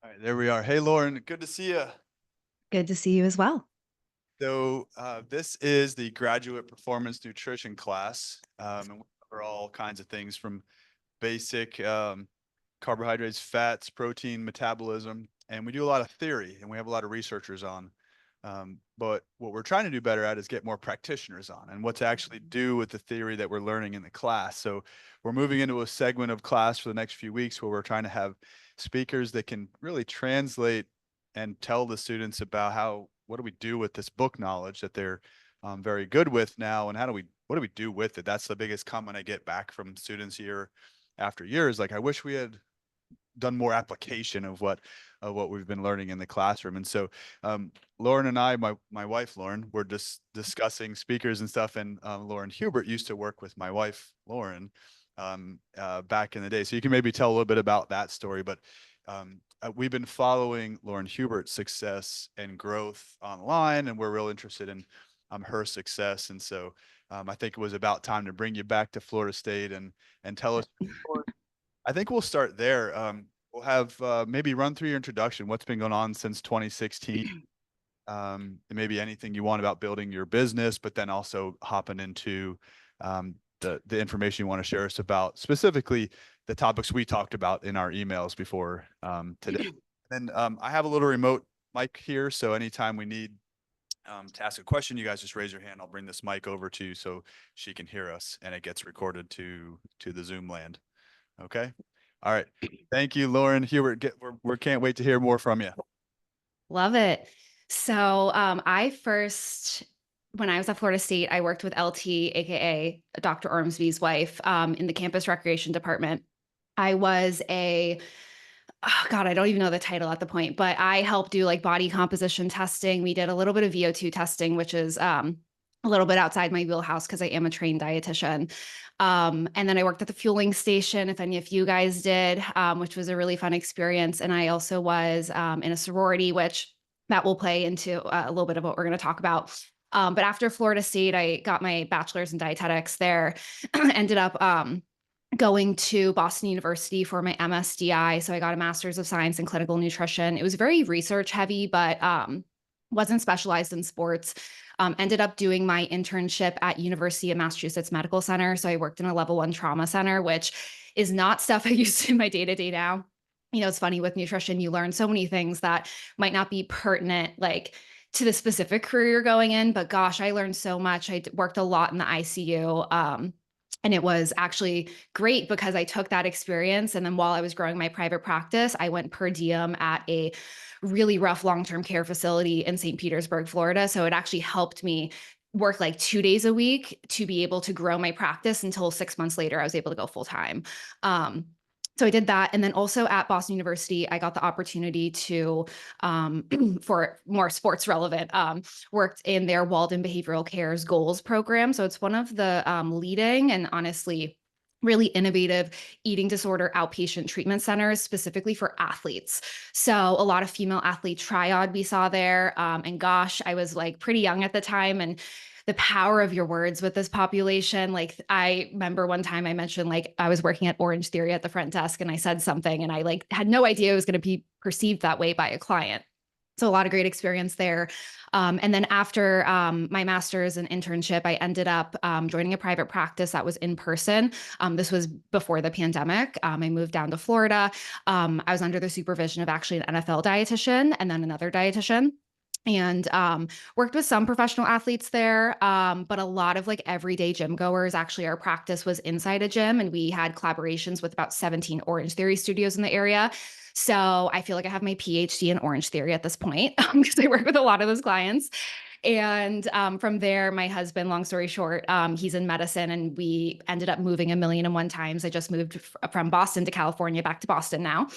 All right, there we are. Hey, Lauren, good to see you. Good to see you as well. This is the graduate performance nutrition class, and we cover all kinds of things from basic carbohydrates, fats, protein, metabolism, and we do a lot of theory, and we have a lot of researchers on. But what we're trying to do better at is get more practitioners on and what to actually do with the theory that we're learning in the class. So we're moving into a segment of class for the next few weeks where we're trying to have speakers that can really translate and tell the students about what do we do with this book knowledge that they're very good with now, and what do we do with it? That's the biggest comment I get back from students year after year is like, I wish we had done more application of what we've been learning in the classroom. And so Lauren and I, my wife Lauren, were just discussing speakers and stuff. And Lauren Hubert used to work with my wife Lauren back in the day. So you can maybe tell a little bit about that story. But we've been following Lauren Hubert's success and growth online, and we're real interested in her success. And so I think it was about time to bring you back to Florida State and tell us. I think we'll start there. We'll have maybe run through your introduction, what's been going on since 2016, and maybe anything you want about building your business, but then also hopping into the information you want to share us about, specifically the topics we talked about in our emails before today. And I have a little remote mic here, so anytime we need to ask a question, you guys just raise your hand. I'll bring this mic over to you so she can hear us, and it gets recorded to the Zoom land. Okay. All right. Thank you, Lauren. Hubert, we can't wait to hear more from you. Love it. So when I was at Florida State, I worked with LT, aka Dr. Ormsby's wife, in the campus recreation department. I was oh God, I don't even know the title at the point, but I helped do like body composition testing. We did a little bit of VO2 testing, which is a little bit outside my wheelhouse because I am a trained dietitian. And then I worked at the fueling station, if any of you guys did, which was a really fun experience. And I also was in a sorority, which that will play into a little bit of what we're going to talk about. But after Florida State, I got my bachelor's in dietetics there, ended up going to Boston University for my MSDI. So I got a master's of science in clinical nutrition. It was very research heavy, but wasn't specialized in sports. Ended up doing my internship at University of Massachusetts Medical Center. So I worked in a level 1 trauma center, which is not stuff I use in my day-to-day now. You know, it's funny with nutrition, you learn so many things that might not be pertinent, like to the specific career you're going in. But gosh, I learned so much. I worked a lot in the ICU. And it was actually great because I took that experience. And then while I was growing my private practice, I went per diem at a really rough long-term care facility in St. Petersburg, Florida. So it actually helped me work like 2 days a week to be able to grow my practice until 6 months later, I was able to go full time. So I did that. And then also at Boston University, I got the opportunity to, for more sports relevant, worked in their Walden Behavioral Care's goals program. So it's one of the leading and honestly really innovative eating disorder outpatient treatment centers specifically for athletes. So a lot of female athlete triad we saw there. And gosh, I was like pretty young at the time, and the power of your words with this population. Like I remember one time I mentioned like I was working at Orange Theory at the front desk and I said something and I like had no idea it was going to be perceived that way by a client. So a lot of great experience there. And then after my master's and internship, I ended up joining a private practice that was in person. This was before the pandemic. I moved down to Florida. I was under the supervision of actually an NFL dietitian and then another dietitian, and worked with some professional athletes there, but a lot of like everyday gym goers. Actually, our practice was inside a gym and we had collaborations with about 17 Orange Theory studios in the area. So I feel like I have my PhD in Orange Theory at this point because I work with a lot of those clients. And from there, my husband, long story short, he's in medicine and we ended up moving 1,000,001 times. I just moved from Boston to California, back to Boston now,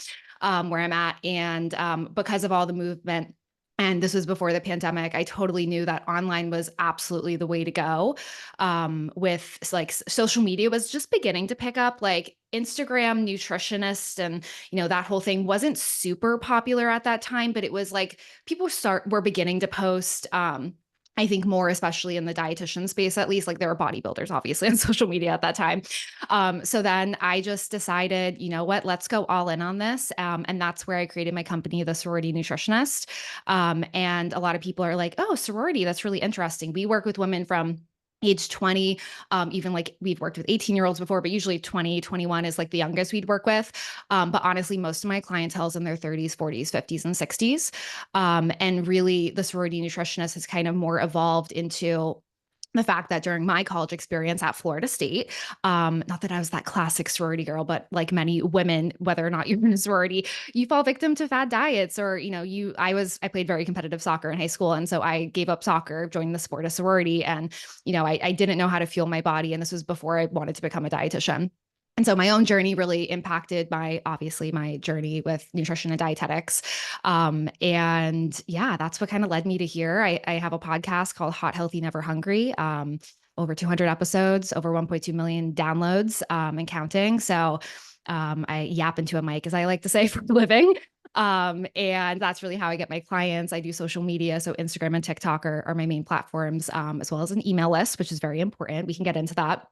where I'm at. And because of all the movement, and this was before the pandemic, I totally knew that online was absolutely the way to go. With like social media was just beginning to pick up, like Instagram nutritionist, and that whole thing wasn't super popular at that time, but it was like people were beginning to post I think more, especially in the dietitian space, at least, like there were bodybuilders obviously on social media at that time. So then I just decided, you know what, let's go all in on this. And that's where I created my company, The Sorority Nutritionist. And a lot of people are like, oh, sorority, that's really interesting. We work with women from age 20, even like we've worked with 18-year-olds before, but usually 20, 21 is like the youngest we'd work with. But honestly, most of my clientele is in their 30s, 40s, 50s, and 60s. And really, the sorority nutritionist has kind of more evolved into the fact that during my college experience at Florida State, not that I was that classic sorority girl, but like many women, whether or not you're in a sorority, you fall victim to fad diets, or I played very competitive soccer in high school, and so I gave up soccer, joined the sport of sorority, and I didn't know how to fuel my body, and this was before I wanted to become a dietitian. And so my own journey really impacted obviously my journey with nutrition and dietetics. And yeah, that's what kind of led me to here. I have a podcast called Hot, Healthy, Never Hungry. Over 200 episodes, over 1.2 million downloads, and counting. So I yap into a mic, as I like to say, for a living. And that's really how I get my clients. I do social media. So Instagram and TikTok are my main platforms, as well as an email list, which is very important. We can get into that.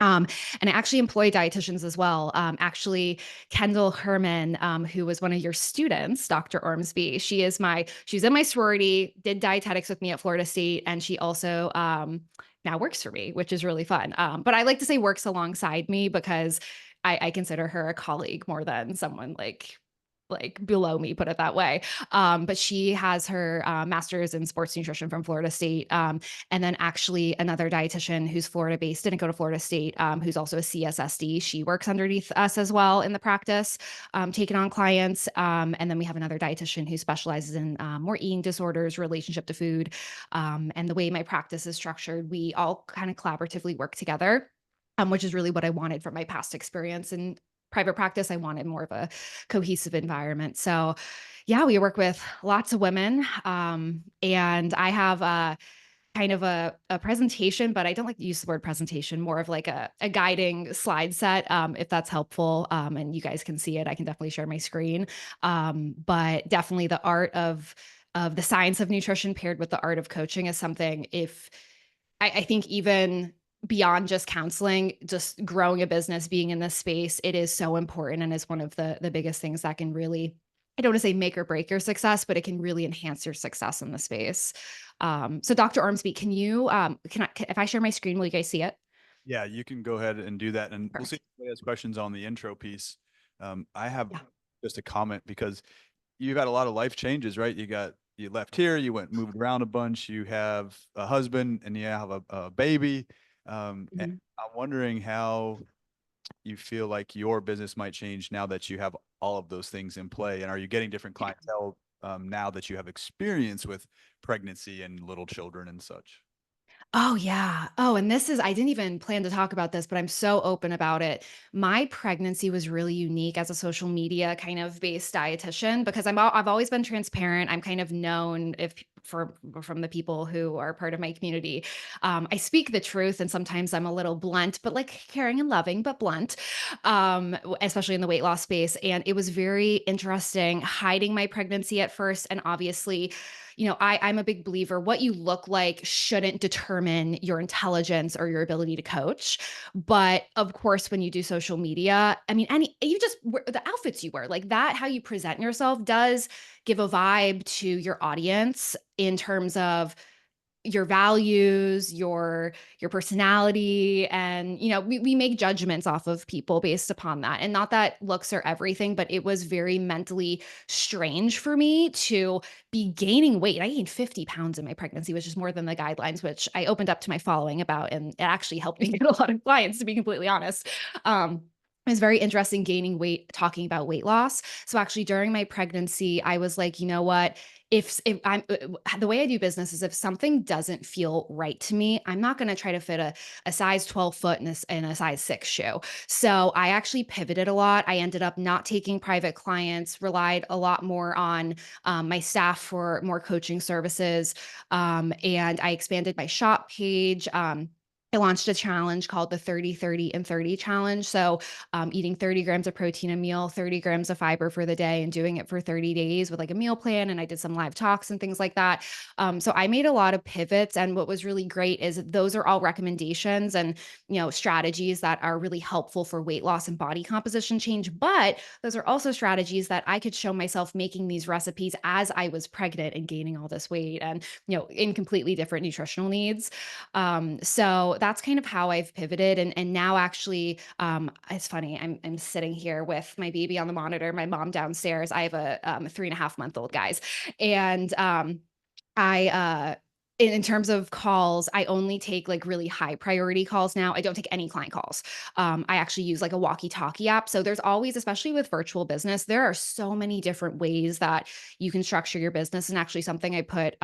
Um, and I actually employ dietitians as well. Actually, Kendall Herman, who was one of your students, Dr. Ormsby, she's in my sorority, did dietetics with me at Florida State, and she also now works for me, which is really fun. But I like to say works alongside me because I consider her a colleague more than someone like below me, put it that way. But she has her master's in sports nutrition from Florida State. And then actually another dietitian who's Florida based, didn't go to Florida State, who's also a CSSD. She works underneath us as well in the practice, taking on clients. And then we have another dietitian who specializes in more eating disorders, relationship to food. And the way my practice is structured, we all kind of collaboratively work together. Which is really what I wanted from my past experience in private practice. I wanted more of a cohesive environment. So, yeah, we work with lots of women. And I have kind of a presentation, but I don't like to use the word presentation, more of like a guiding slide set, if that's helpful. And you guys can see it. I can definitely share my screen. But definitely the art of the science of nutrition paired with the art of coaching is something, if I think even beyond just counseling, just growing a business, being in this space, it is so important and is one of the biggest things that can really, I don't want to say make or break your success, but it can really enhance your success in the space. So Dr. Ormsby, if I share my screen, will you guys see it? Yeah, you can go ahead and do that, and we'll see Perfect. if anybody has questions on the intro piece. I have Yeah. just a comment because you got a lot of life changes, right? You left here, you moved around a bunch, you have a husband and you have a baby. And Mhm. I'm wondering how you feel like your business might change now that you have all of those things in play. And are you getting different clientele now that you have experience with pregnancy and little children and such? Oh, yeah. Oh, and I didn't even plan to talk about this, but I'm so open about it. My pregnancy was really unique as a social media kind of based dietitian because I've always been transparent. I'm kind of known if for from the people who are part of my community. I speak the truth, and sometimes I'm a little blunt, but like caring and loving, but blunt, especially in the weight loss space. And it was very interesting hiding my pregnancy at first. And obviously, I'm a big believer what you look like shouldn't determine your intelligence or your ability to coach. But of course, when you do social media, I mean, you just wear the outfits you wear, like that, how you present yourself does give a vibe to your audience in terms of your values, your personality, and we make judgments off of people based upon that. And not that looks are everything, but it was very mentally strange for me to be gaining weight. I gained 50 pounds in my pregnancy, which is more than the guidelines, which I opened up to my following about, and it actually helped me get a lot of clients, to be completely honest. It was very interesting gaining weight, talking about weight loss. So actually during my pregnancy, I was like, you know what? If I'm the way I do business is if something doesn't feel right to me, I'm not going to try to fit a size 12 foot in a size 6 shoe. So I actually pivoted a lot. I ended up not taking private clients, relied a lot more on my staff for more coaching services. And I expanded my shop page. I launched a challenge called the 30, 30, and 30 challenge. So, eating 30 grams of protein a meal, 30 grams of fiber for the day, and doing it for 30 days with like a meal plan. And I did some live talks and things like that. So I made a lot of pivots. And what was really great is those are all recommendations and, strategies that are really helpful for weight loss and body composition change. But those are also strategies that I could show myself making these recipes as I was pregnant and gaining all this weight and, in completely different nutritional needs. So that's kind of how I've pivoted, and now actually, it's funny. I'm sitting here with my baby on the monitor, my mom downstairs. I have a 3.5-month-old, guys, and I in terms of calls, I only take like really high priority calls now. I don't take any client calls. I actually use like a walkie-talkie app. So there's always, especially with virtual business, there are so many different ways that you can structure your business. And actually, something I put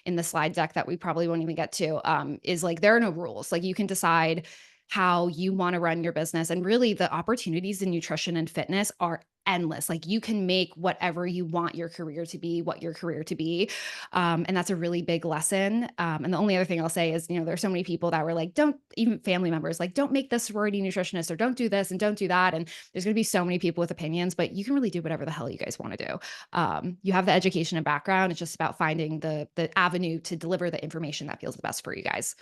in the slide deck that we probably won't even get to is like there are no rules. Like you can decide how you want to run your business, and really the opportunities in nutrition and fitness are endless. Like you can make whatever you want your career to be, what your career to be. And that's a really big lesson. And the only other thing I'll say is, there's so many people that were like, don't, even family members, like, don't make this sorority nutritionist, or don't do this and don't do that. And there's going to be so many people with opinions, but you can really do whatever the hell you guys want to do. You have the education and background. It's just about finding the avenue to deliver the information that feels the best for you guys.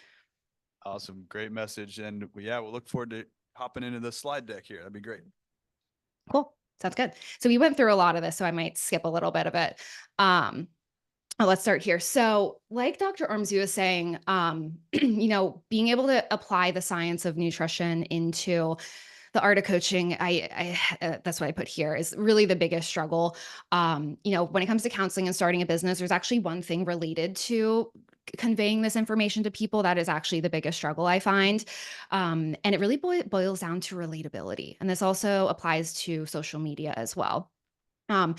Awesome. Great message. And yeah, we'll look forward to hopping into the slide deck here. That'd be great. Cool. Sounds good. So we went through a lot of this, so I might skip a little bit of it. Um, let's start here. So, like Dr. Ormsby was saying, being able to apply the science of nutrition into the art of coaching, that's what I put here, is really the biggest struggle. When it comes to counseling and starting a business, there's actually one thing related to conveying this information to people that is actually the biggest struggle I find. And it really boils down to relatability. And this also applies to social media as well. Um,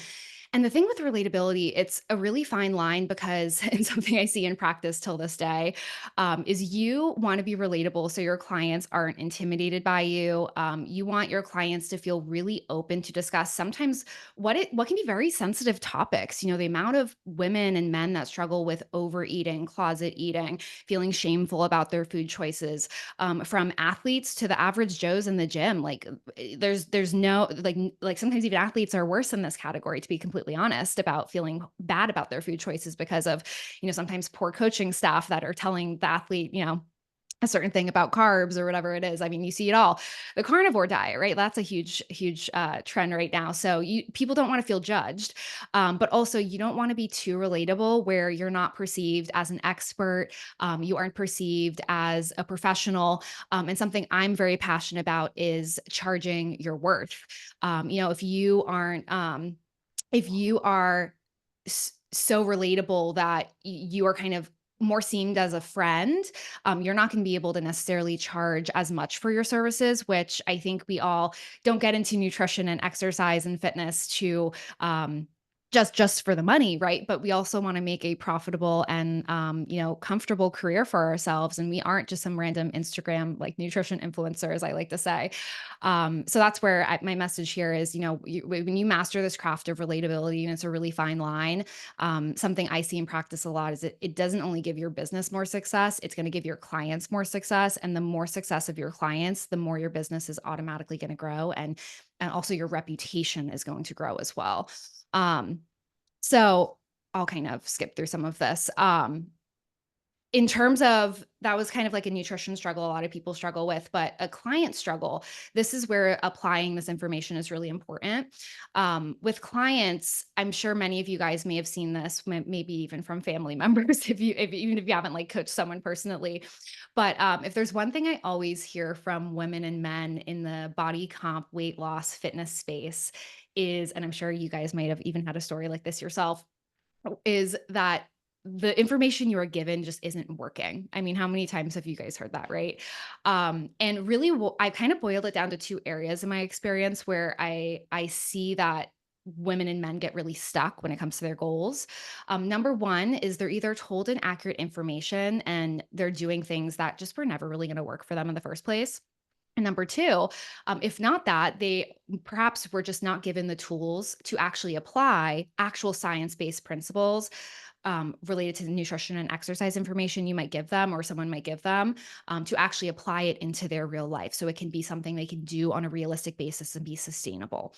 and the thing with relatability, it's a really fine line because it's something I see in practice till this day, is you want to be relatable so your clients aren't intimidated by you. You want your clients to feel really open to discuss sometimes what can be very sensitive topics. The amount of women and men that struggle with overeating, closet eating, feeling shameful about their food choices, from athletes to the average Joes in the gym. Like there's no like sometimes even athletes are worse in this category, to be completely honest, about feeling bad about their food choices because of sometimes poor coaching staff that are telling the athlete a certain thing about carbs or whatever it is. I mean, you see it all. The carnivore diet, right? That's a huge trend right now. So people don't want to feel judged, but also you don't want to be too relatable where you're not perceived as an expert. You aren't perceived as a professional. And something I'm very passionate about is charging your worth. If you aren't, if you are so relatable that you are kind of more seemed as a friend, you're not going to be able to necessarily charge as much for your services, which I think we all don't get into nutrition and exercise and fitness to just for the money, right? But we also want to make a profitable and comfortable career for ourselves, and we aren't just some random Instagram like nutrition influencers, I like to say. So that's where my message here is, when you master this craft of relatability, and it's a really fine line. Something I see in practice a lot is it doesn't only give your business more success, it's going to give your clients more success. And the more success of your clients, the more your business is automatically going to grow. And also your reputation is going to grow as well. So I'll kind of skip through some of this. In terms of that was kind of like a nutrition struggle a lot of people struggle with, but a client struggle, this is where applying this information is really important. With clients, I'm sure many of you guys may have seen this, maybe even from family members, even if you haven't like coached someone personally. But if there's one thing I always hear from women and men in the body comp, weight loss, fitness space is, and I'm sure you guys might have even had a story like this yourself, is that the information you are given just isn't working. I mean, how many times have you guys heard that, right? And really, I kind of boiled it down to two areas in my experience where I see that women and men get really stuck when it comes to their goals. Number one is they're either told inaccurate information and they're doing things that just were never really going to work for them in the first place. And number two, if not that, they perhaps were just not given the tools to actually apply actual science-based principles related to the nutrition and exercise information you might give them or someone might give them, to actually apply it into their real life. So it can be something they can do on a realistic basis and be sustainable.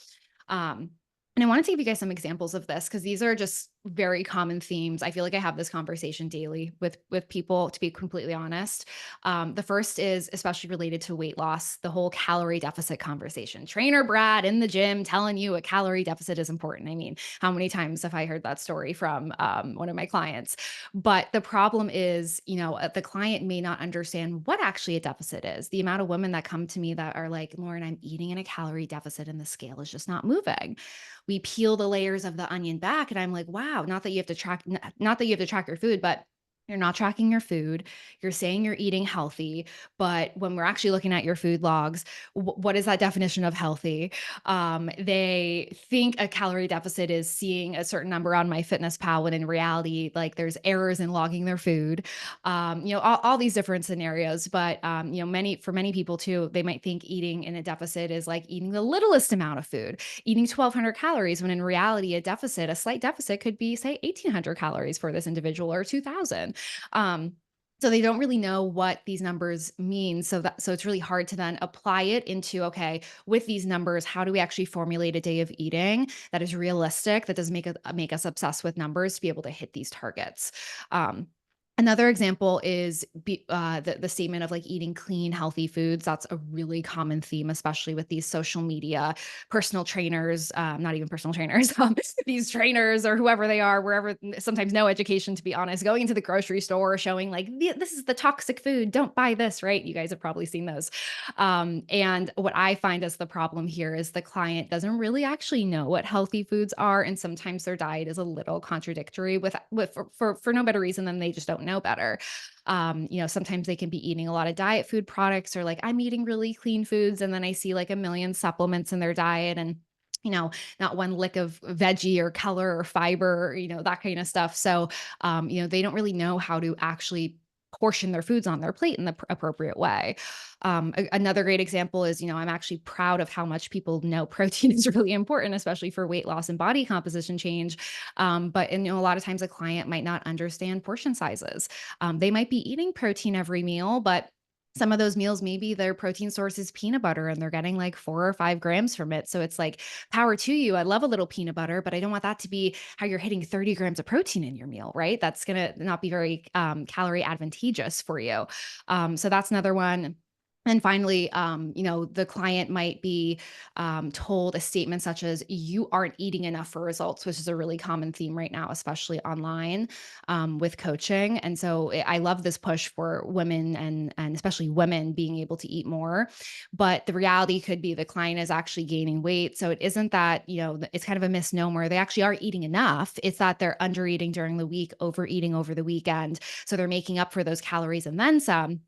Um, and I wanted to give you guys some examples of this because these are just very common themes. I feel like I have this conversation daily with people, to be completely honest. The first is especially related to weight loss, the whole calorie deficit conversation. Trainer Brad in the gym telling you a calorie deficit is important. I mean, how many times have I heard that story from one of my clients? But the problem is, the client may not understand what actually a deficit is. The amount of women that come to me that are like, Lauren, I'm eating in a calorie deficit and the scale is just not moving. We peel the layers of the onion back, and I'm like, wow, not that you have to track, not that you have to track your food, but you're not tracking your food. You're saying you're eating healthy, but when we're actually looking at your food logs, what is that definition of healthy? They think a calorie deficit is seeing a certain number on MyFitnessPal, when in reality, like there's errors in logging their food. All these different scenarios. But for many people too, they might think eating in a deficit is like eating the littlest amount of food, eating 1,200 calories, when in reality, a slight deficit could be, say, 1,800 calories for this individual or 2,000. Um, so they don't really know what these numbers mean. So it's really hard to then apply it into, okay, with these numbers, how do we actually formulate a day of eating that is realistic, that doesn't make us obsessed with numbers to be able to hit these targets. Another example is the statement of like eating clean, healthy foods. That's a really common theme, especially with these social media personal trainers, not even personal trainers, these trainers or whoever they are, wherever, sometimes no education, to be honest, going into the grocery store, showing like, this is the toxic food. Don't buy this, right? You guys have probably seen those. And what I find as the problem here is the client doesn't really actually know what healthy foods are. And sometimes their diet is a little contradictory for no better reason than they just don't know better. Sometimes they can be eating a lot of diet food products, or like, I'm eating really clean foods, and then I see like a million supplements in their diet, and not one lick of veggie or color or fiber, or, that kind of stuff. So, they don't really know how to actually portion their foods on their plate in the appropriate way. Another great example is, I'm actually proud of how much people know protein is really important, especially for weight loss and body composition change. But a lot of times a client might not understand portion sizes. They might be eating protein every meal, but some of those meals, maybe their protein source is peanut butter and they're getting like 4 or 5 grams from it. So it's like, power to you. I love a little peanut butter, but I don't want that to be how you're hitting 30 grams of protein in your meal, right? That's going to not be very calorie advantageous for you. So that's another one. And finally, the client might be told a statement such as, you aren't eating enough for results, which is a really common theme right now, especially online with coaching. And so I love this push for women, and especially women being able to eat more. But the reality could be the client is actually gaining weight. So it isn't that, it's kind of a misnomer. They actually are eating enough. It's that they're under eating during the week, overeating over the weekend. So they're making up for those calories and then some.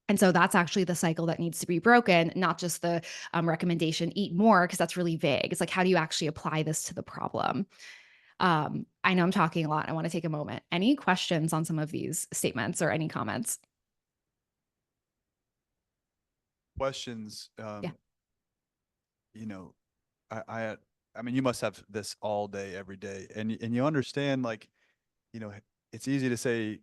And so that's actually the cycle that needs to be broken, not just the recommendation, eat more, because that's really vague. It's like, how do you actually apply this to the problem? I know I'm talking a lot. I want to take a moment. Any questions on some of these statements or any comments? Questions, Yeah. you know, I mean, you must have this all day, every day, and you understand, like, it's easy to say,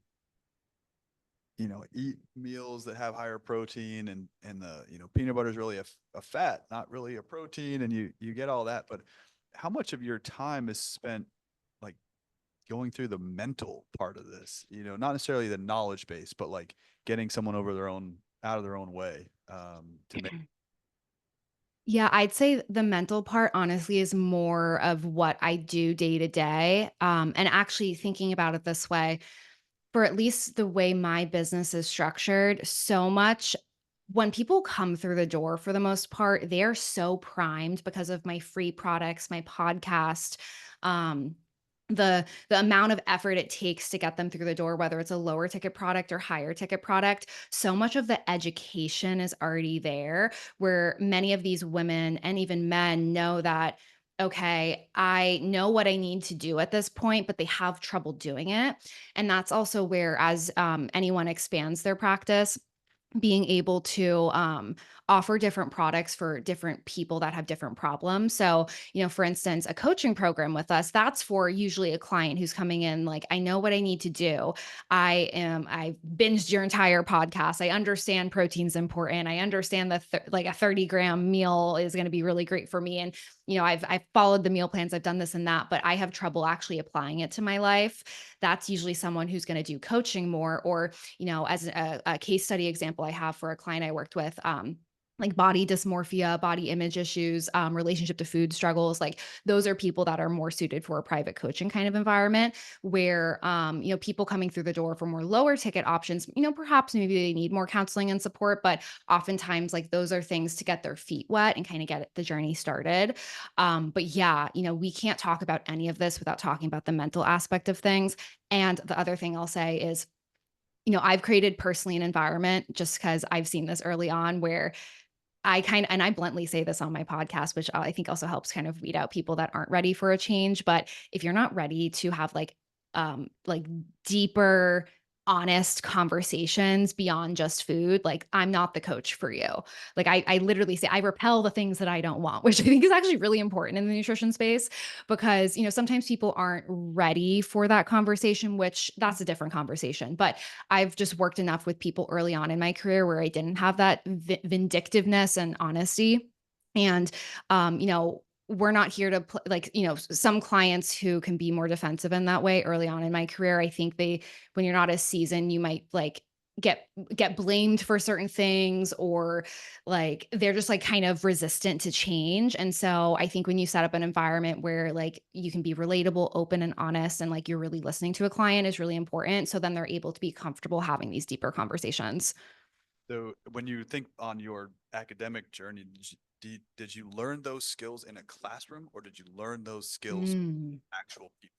eat meals that have higher protein, and the, peanut butter is really a fat, not really a protein, and you get all that. But how much of your time is spent like going through the mental part of this, not necessarily the knowledge base, but like getting someone out of their own way, to make. Yeah, I'd say the mental part honestly is more of what I do day to day. And actually thinking about it this way, for at least the way my business is structured, so much when people come through the door, for the most part, they're so primed because of my free products, my podcast, um, the amount of effort it takes to get them through the door, whether it's a lower ticket product or higher ticket product. So much of the education is already there, where many of these women and even men know that, okay, I know what I need to do at this point, but they have trouble doing it. And that's also where, as anyone expands their practice, being able to offer different products for different people that have different problems. So, for instance, a coaching program with us, that's for usually a client who's coming in like, I know what I need to do. I've binged your entire podcast. I understand protein's important. I understand that like a 30-gram meal is going to be really great for me. And, I've followed the meal plans, I've done this and that, but I have trouble actually applying it to my life. That's usually someone who's going to do coaching more, or as a case study example I have for a client I worked with, like body dysmorphia, body image issues, relationship to food struggles, like those are people that are more suited for a private coaching kind of environment where, people coming through the door for more lower ticket options, perhaps maybe they need more counseling and support, but oftentimes like those are things to get their feet wet and kind of get the journey started. But yeah, we can't talk about any of this without talking about the mental aspect of things. And the other thing I'll say is, I've created personally an environment just because I've seen this early on where and I bluntly say this on my podcast, which I think also helps kind of weed out people that aren't ready for a change. But if you're not ready to have like deeper, honest conversations beyond just food, like I'm not the coach for you. Like I literally say I repel the things that I don't want, which I think is actually really important in the nutrition space because, sometimes people aren't ready for that conversation, which that's a different conversation. But I've just worked enough with people early on in my career where I didn't have that vindictiveness and honesty. And, we're not here to like, some clients who can be more defensive in that way early on in my career. I think when you're not as seasoned, you might like get blamed for certain things, or like they're just like kind of resistant to change. And so I think when you set up an environment where like you can be relatable, open and honest, and like you're really listening to a client is really important. So then they're able to be comfortable having these deeper conversations. So when you think on your academic journey, did you learn those skills in a classroom or did you learn those skills with Mm. actual people?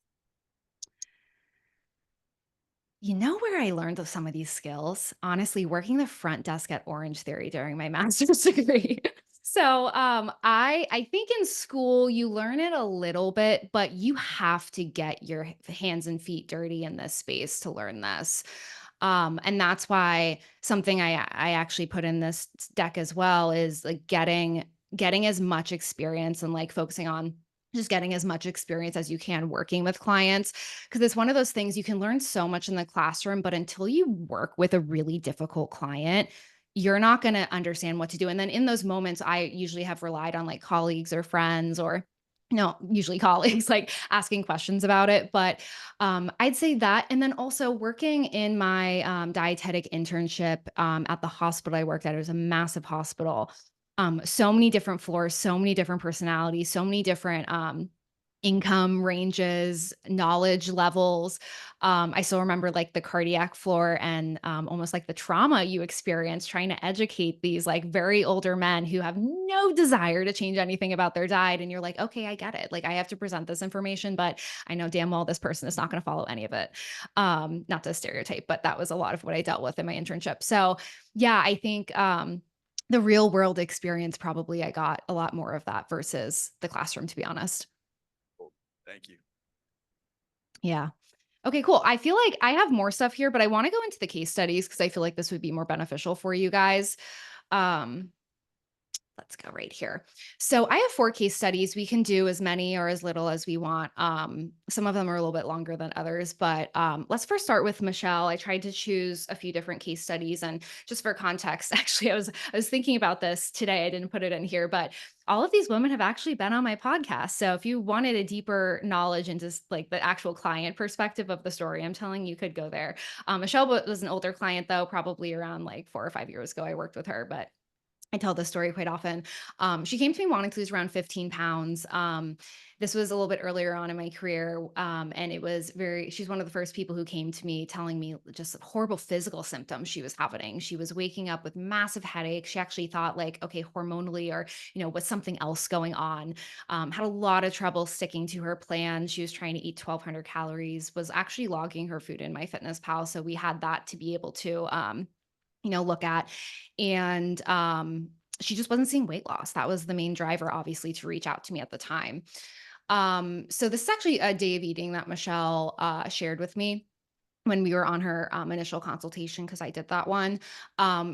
You know where I learned of some of these skills? Honestly, working the front desk at Orange Theory during my master's degree. So, I think in school you learn it a little bit, but you have to get your hands and feet dirty in this space to learn this. And that's why something I actually put in this deck as well is like getting as much experience and like focusing on just getting as much experience as you can working with clients, because it's one of those things you can learn so much in the classroom, but until you work with a really difficult client, you're not going to understand what to do. And then in those moments, I usually have relied on like colleagues or friends, or no, usually colleagues, like asking questions about it. But I'd say that. And then also working in my dietetic internship at the hospital I worked at, it was a massive hospital. So many different floors, so many different personalities, so many different income ranges, knowledge levels. I still remember like the cardiac floor and almost like the trauma you experience trying to educate these like very older men who have no desire to change anything about their diet. And you're like, okay, I get it. Like I have to present this information, but I know damn well this person is not going to follow any of it. Not to stereotype, but that was a lot of what I dealt with in my internship. So yeah, I think the real world experience, probably I got a lot more of that versus the classroom, to be honest. Cool. Thank you. Yeah. Okay, cool. I feel like I have more stuff here, but I want to go into the case studies because I feel like this would be more beneficial for you guys. Um, Let's go right here. So I have 4 case studies. We can do as many or as little as we want. Some of them are a little bit longer than others, but let's first start with Michelle. I tried to choose a few different case studies, and just for context, actually, I was thinking about this today. I didn't put it in here, but all of these women have actually been on my podcast. So if you wanted a deeper knowledge into like the actual client perspective of the story I'm telling, you could go there. Michelle was an older client, though, probably around like 4 or 5 years ago. I worked with her, but I tell this story quite often. She came to me wanting to lose around 15 pounds. This was a little bit earlier on in my career. And she's one of the first people who came to me telling me just horrible physical symptoms she was having. She was waking up with massive headaches. She actually thought like, okay, hormonally or, was something else going on. Had a lot of trouble sticking to her plan. She was trying to eat 1,200 calories, was actually logging her food in MyFitnessPal. So we had that to be able to, look at. And she just wasn't seeing weight loss. That was the main driver, obviously, to reach out to me at the time. So this is actually a day of eating that Michelle shared with me. when we were on her initial consultation, because I did that one.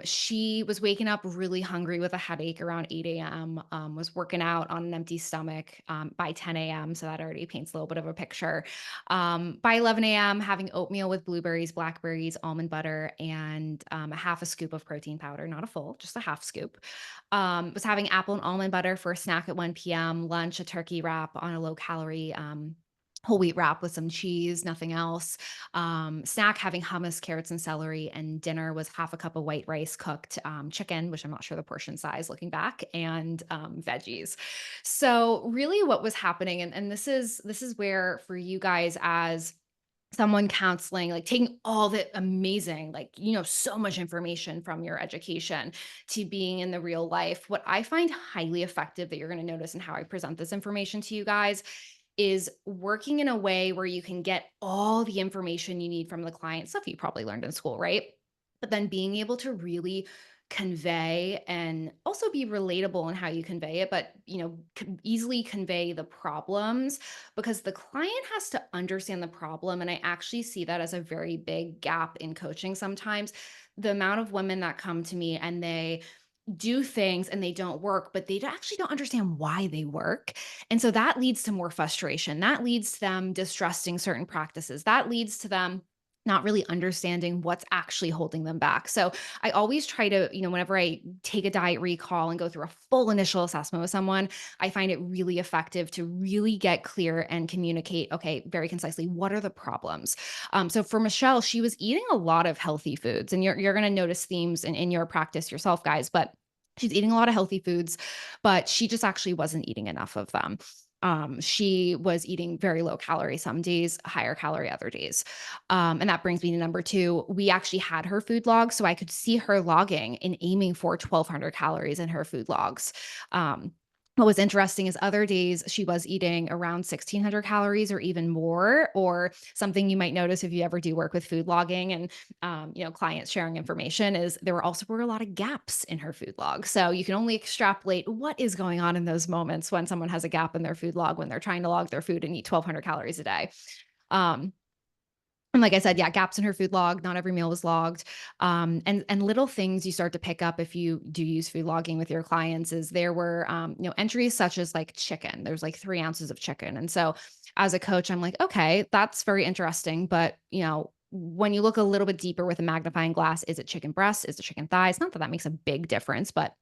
She was waking up really hungry with a headache around 8 a.m., was working out on an empty stomach by 10 a.m. So that already paints a little bit of a picture. By 11 a.m., having oatmeal with blueberries, blackberries, almond butter, and a half a scoop of protein powder, not a full, just a half scoop. Was having apple and almond butter for a snack at 1 p.m., lunch, a turkey wrap on a low calorie whole wheat wrap with some cheese, nothing else. Snack having hummus, carrots, and celery, and dinner was half a cup of white rice, cooked chicken, which I'm not sure the portion size looking back, and veggies. So really, what was happening, and this is where for you guys as someone counseling, like taking all the amazing, like, so much information from your education to being in the real life, what I find highly effective that you're going to notice in how I present this information to you guys is working in a way where you can get all the information you need from the client, stuff you probably learned in school, right? But then being able to really convey and also be relatable in how you convey it, but easily convey the problems because the client has to understand the problem. And I actually see that as a very big gap in coaching sometimes. The amount of women that come to me and they do things and they don't work, but they actually don't understand why they work. And so that leads to more frustration. That leads to them distrusting certain practices. That leads to them not really understanding what's actually holding them back. So I always try to, whenever I take a diet recall and go through a full initial assessment with someone, I find it really effective to really get clear and communicate, okay, very concisely, what are the problems? So for Michelle, she was eating a lot of healthy foods, and you're going to notice themes in your practice yourself, guys, but she's eating a lot of healthy foods, but she just actually wasn't eating enough of them. She was eating very low calorie some days, higher calorie other days. And that brings me to number two. We actually had her food log, so I could see her logging and aiming for 1,200 calories in her food logs. What was interesting is other days she was eating around 1,600 calories or even more, or something you might notice if you ever do work with food logging and clients sharing information is there were a lot of gaps in her food log. So you can only extrapolate what is going on in those moments when someone has a gap in their food log when they're trying to log their food and eat 1,200 calories a day. Um, and like I said, yeah, gaps in her food log. Not every meal was logged. And little things you start to pick up if you do use food logging with your clients is there were entries such as like chicken. There's like 3 ounces of chicken, and so as a coach, I'm like, okay, that's very interesting, but when you look a little bit deeper with a magnifying glass, is it chicken breast? Is it chicken thighs? Not that that makes a big difference, but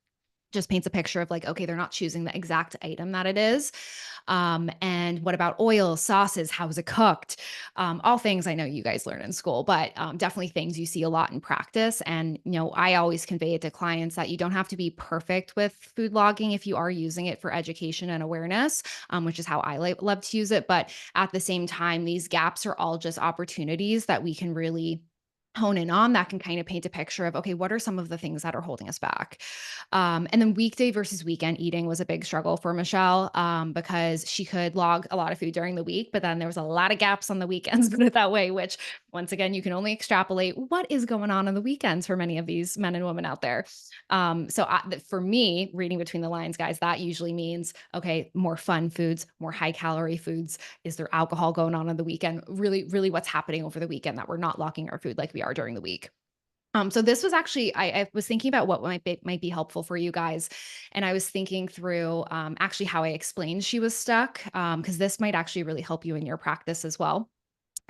just paints a picture of like, okay, they're not choosing the exact item that it is. And what about oil, sauces? How is it cooked? All things I know you guys learn in school, but definitely things you see a lot in practice. And, I always convey it to clients that you don't have to be perfect with food logging if you are using it for education and awareness, which is how I love to use it. But at the same time, these gaps are all just opportunities that we can really hone in on that can kind of paint a picture of, okay, what are some of the things that are holding us back? And then weekday versus weekend eating was a big struggle for Michelle because she could log a lot of food during the week, but then there was a lot of gaps on the weekends, put it that way, which once again, you can only extrapolate what is going on the weekends for many of these men and women out there. For me, reading between the lines, guys, that usually means, okay, more fun foods, more high calorie foods. Is there alcohol going on the weekend? Really, really what's happening over the weekend that we're not logging our food like we are during the week. So this was actually I was thinking about what might be helpful for you guys, and I was thinking through actually how I explained she was stuck because this might actually really help you in your practice as well.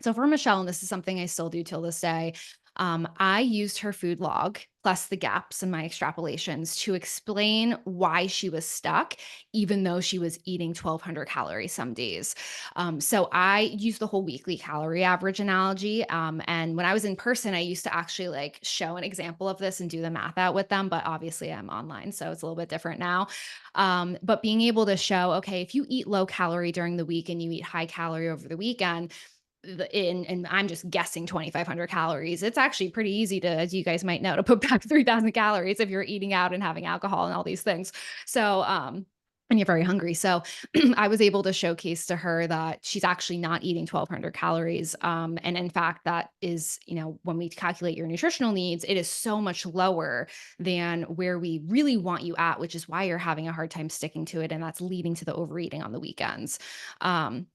So for Michelle, and this is something I still do till this day, I used her food log plus the gaps in my extrapolations to explain why she was stuck, even though she was eating 1,200 calories some days. So I used the whole weekly calorie average analogy. And when I was in person, I used to actually like show an example of this and do the math out with them. But obviously, I'm online, so it's a little bit different now. But being able to show, okay, if you eat low calorie during the week and you eat high calorie over the weekend, and I'm just guessing 2,500 calories. It's actually pretty easy to, as you guys might know, to put back 3,000 calories if you're eating out and having alcohol and all these things. So, and you're very hungry. So I was able to showcase to her that she's actually not eating 1,200 calories. And in fact, that is, when we calculate your nutritional needs, it is so much lower than where we really want you at, which is why you're having a hard time sticking to it. And that's leading to the overeating on the weekends. Um,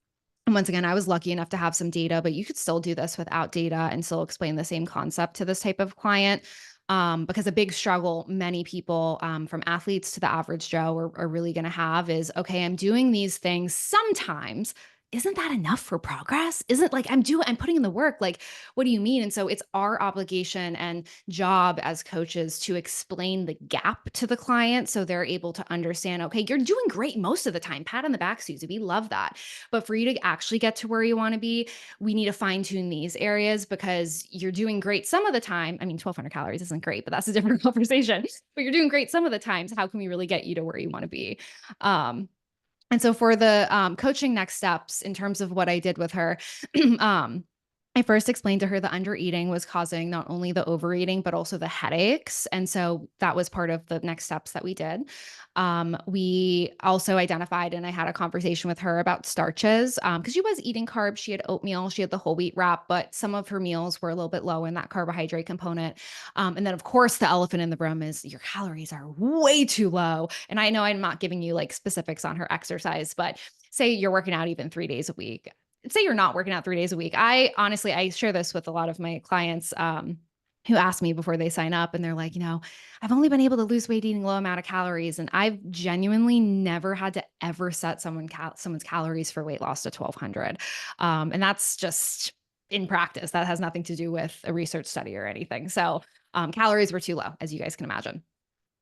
And once again, I was lucky enough to have some data, but you could still do this without data and still explain the same concept to this type of client. Because a big struggle many people, from athletes to the average Joe, are really going to have is, okay, I'm doing these things sometimes. Isn't that enough for progress? Isn't like I'm putting in the work. Like, what do you mean? And so it's our obligation and job as coaches to explain the gap to the client so they're able to understand, okay, you're doing great most of the time. Pat on the back, Susie. We love that. But for you to actually get to where you want to be, we need to fine tune these areas because you're doing great some of the time. I mean, 1,200 calories isn't great, but that's a different conversation. But you're doing great some of the times. How can we really get you to where you want to be? Um, and so for the coaching next steps in terms of what I did with her, um, I first explained to her the under eating was causing not only the overeating, but also the headaches. And so that was part of the next steps that we did. We also identified, and I had a conversation with her about starches because she was eating carbs. She had oatmeal, she had the whole wheat wrap, but some of her meals were a little bit low in that carbohydrate component. And then, of course, the elephant in the room is your calories are way too low. And I know I'm not giving you like specifics on her exercise, but say you're working out even 3 days a week. Say you're not working out 3 days a week. I honestly, I share this with a lot of my clients who ask me before they sign up, and they're like, I've only been able to lose weight eating low amount of calories, and I've genuinely never had to ever set someone's calories for weight loss to 1,200, and that's just in practice. That has nothing to do with a research study or anything. So calories were too low, as you guys can imagine.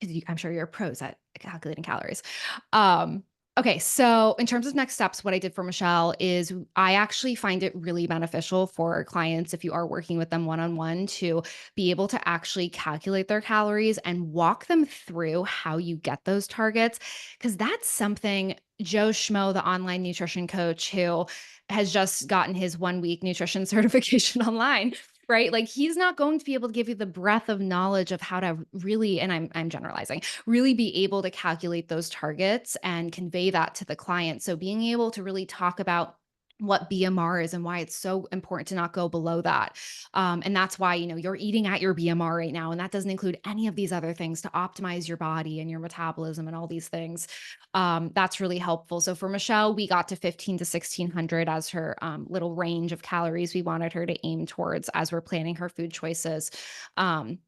'Cause I'm sure you're pros at calculating calories. Um, okay, so in terms of next steps, what I did for Michelle is I actually find it really beneficial for clients if you are working with them one-on-one to be able to actually calculate their calories and walk them through how you get those targets. Because that's something Joe Schmo, the online nutrition coach who has just gotten his 1 week nutrition certification online, right? Like he's not going to be able to give you the breadth of knowledge of how to really, and I'm generalizing, really be able to calculate those targets and convey that to the client. So being able to really talk about what BMR is and why it's so important to not go below that. And that's why, you're eating at your BMR right now. And that doesn't include any of these other things to optimize your body and your metabolism and all these things. That's really helpful. So for Michelle, we got to 15 to 1600 as her little range of calories we wanted her to aim towards as we're planning her food choices. Um,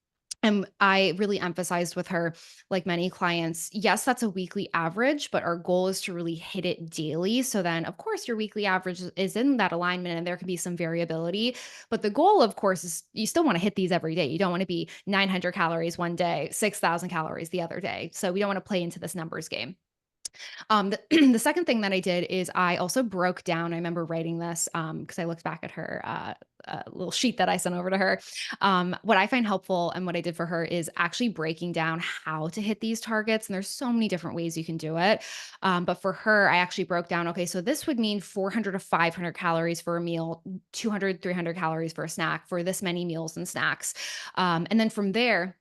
and I really emphasized with her, like many clients, yes, that's a weekly average, but our goal is to really hit it daily. So then, of course, your weekly average is in that alignment and there can be some variability. But the goal, of course, is you still want to hit these every day. You don't want to be 900 calories one day, 6,000 calories the other day. So we don't want to play into this numbers game. The second thing that I did is I also broke down. I remember writing this because I looked back at her little sheet that I sent over to her. What I find helpful and what I did for her is actually breaking down how to hit these targets. And there's so many different ways you can do it. But for her, I actually broke down, okay, so this would mean 400 to 500 calories for a meal, 200, 300 calories for a snack for this many meals and snacks. And then from there,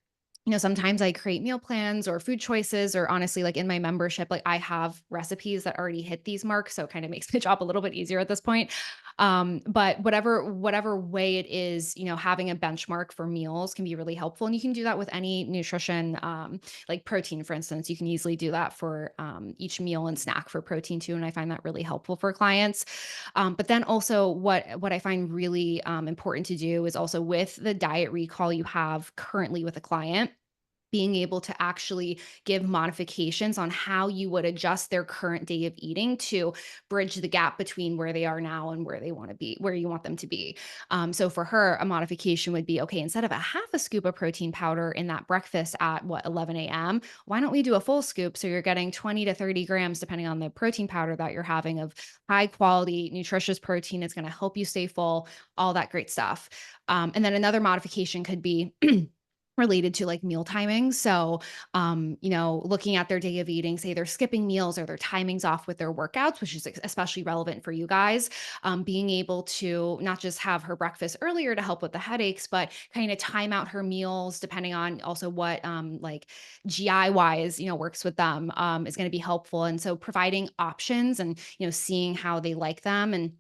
sometimes I create meal plans or food choices, or honestly, like in my membership, like I have recipes that already hit these marks. So it kind of makes my job a little bit easier at this point. But whatever way it is, having a benchmark for meals can be really helpful. And you can do that with any nutrition, like protein, for instance, you can easily do that for each meal and snack for protein too. And I find that really helpful for clients. But then also what I find really important to do is also with the diet recall you have currently with a client, being able to actually give modifications on how you would adjust their current day of eating to bridge the gap between where they are now and where they want to be, where you want them to be. So for her, a modification would be, okay, instead of a half a scoop of protein powder in that breakfast at 11 a.m., why don't we do a full scoop? So you're getting 20 to 30 grams, depending on the protein powder that you're having, of high quality, nutritious protein. It's going to help you stay full, all that great stuff. And then another modification could be related to like meal timing. So, looking at their day of eating, say they're skipping meals or their timings off with their workouts, which is especially relevant for you guys. Being able to not just have her breakfast earlier to help with the headaches, but kind of time out her meals depending on also what like GI wise, works with them is going to be helpful. And so providing options and, seeing how they like them and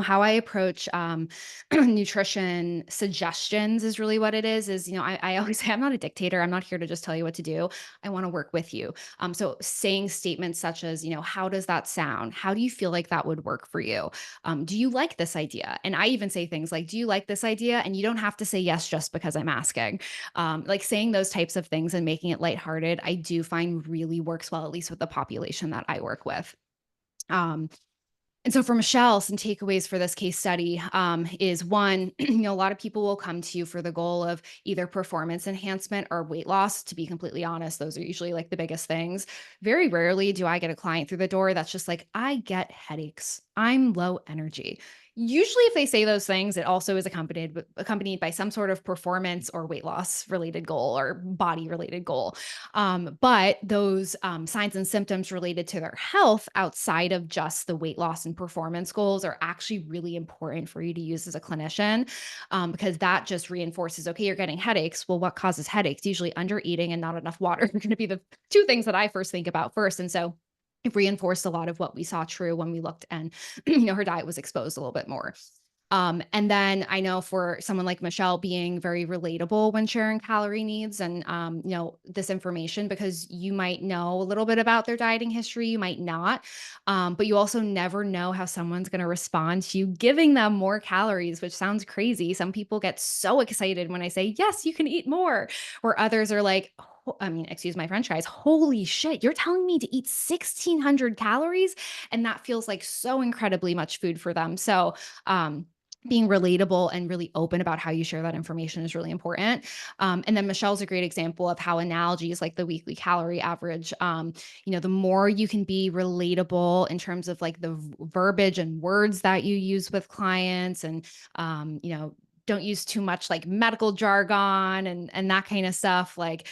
How I approach nutrition suggestions is really what it is, I always say I'm not a dictator. I'm not here to just tell you what to do. I want to work with you. So saying statements such as, how does that sound? How do you feel like that would work for you? Do you like this idea? And I even say things like, do you like this idea? And you don't have to say yes just because I'm asking. Like saying those types of things and making it lighthearted, I do find really works well, at least with the population that I work with. Um, and so for Michelle, some takeaways for this case study is one, a lot of people will come to you for the goal of either performance enhancement or weight loss. To be completely honest, those are usually like the biggest things. Very rarely do I get a client through the door that's just like, I get headaches. I'm low energy. Usually, if they say those things, it also is accompanied by some sort of performance or weight loss related goal or body related goal. But those signs and symptoms related to their health outside of just the weight loss and performance goals are actually really important for you to use as a clinician, because that just reinforces, okay, you're getting headaches. Well, what causes headaches? Usually under eating and not enough water are going to be the two things that I first think about first. And so it reinforced a lot of what we saw true when we looked and her diet was exposed a little bit more. And then I know for someone like Michelle being very relatable when sharing calorie needs and this information, because you might know a little bit about their dieting history, you might not, but you also never know how someone's going to respond to you giving them more calories, which sounds crazy. Some people get so excited when I say yes, you can eat more, where others are like, I mean, excuse my French fries. Holy shit, you're telling me to eat 1,600 calories? And that feels like so incredibly much food for them. So, being relatable and really open about how you share that information is really important. And then Michelle's a great example of how analogies like the weekly calorie average, the more you can be relatable in terms of like the verbiage and words that you use with clients and, don't use too much like medical jargon and that kind of stuff. Like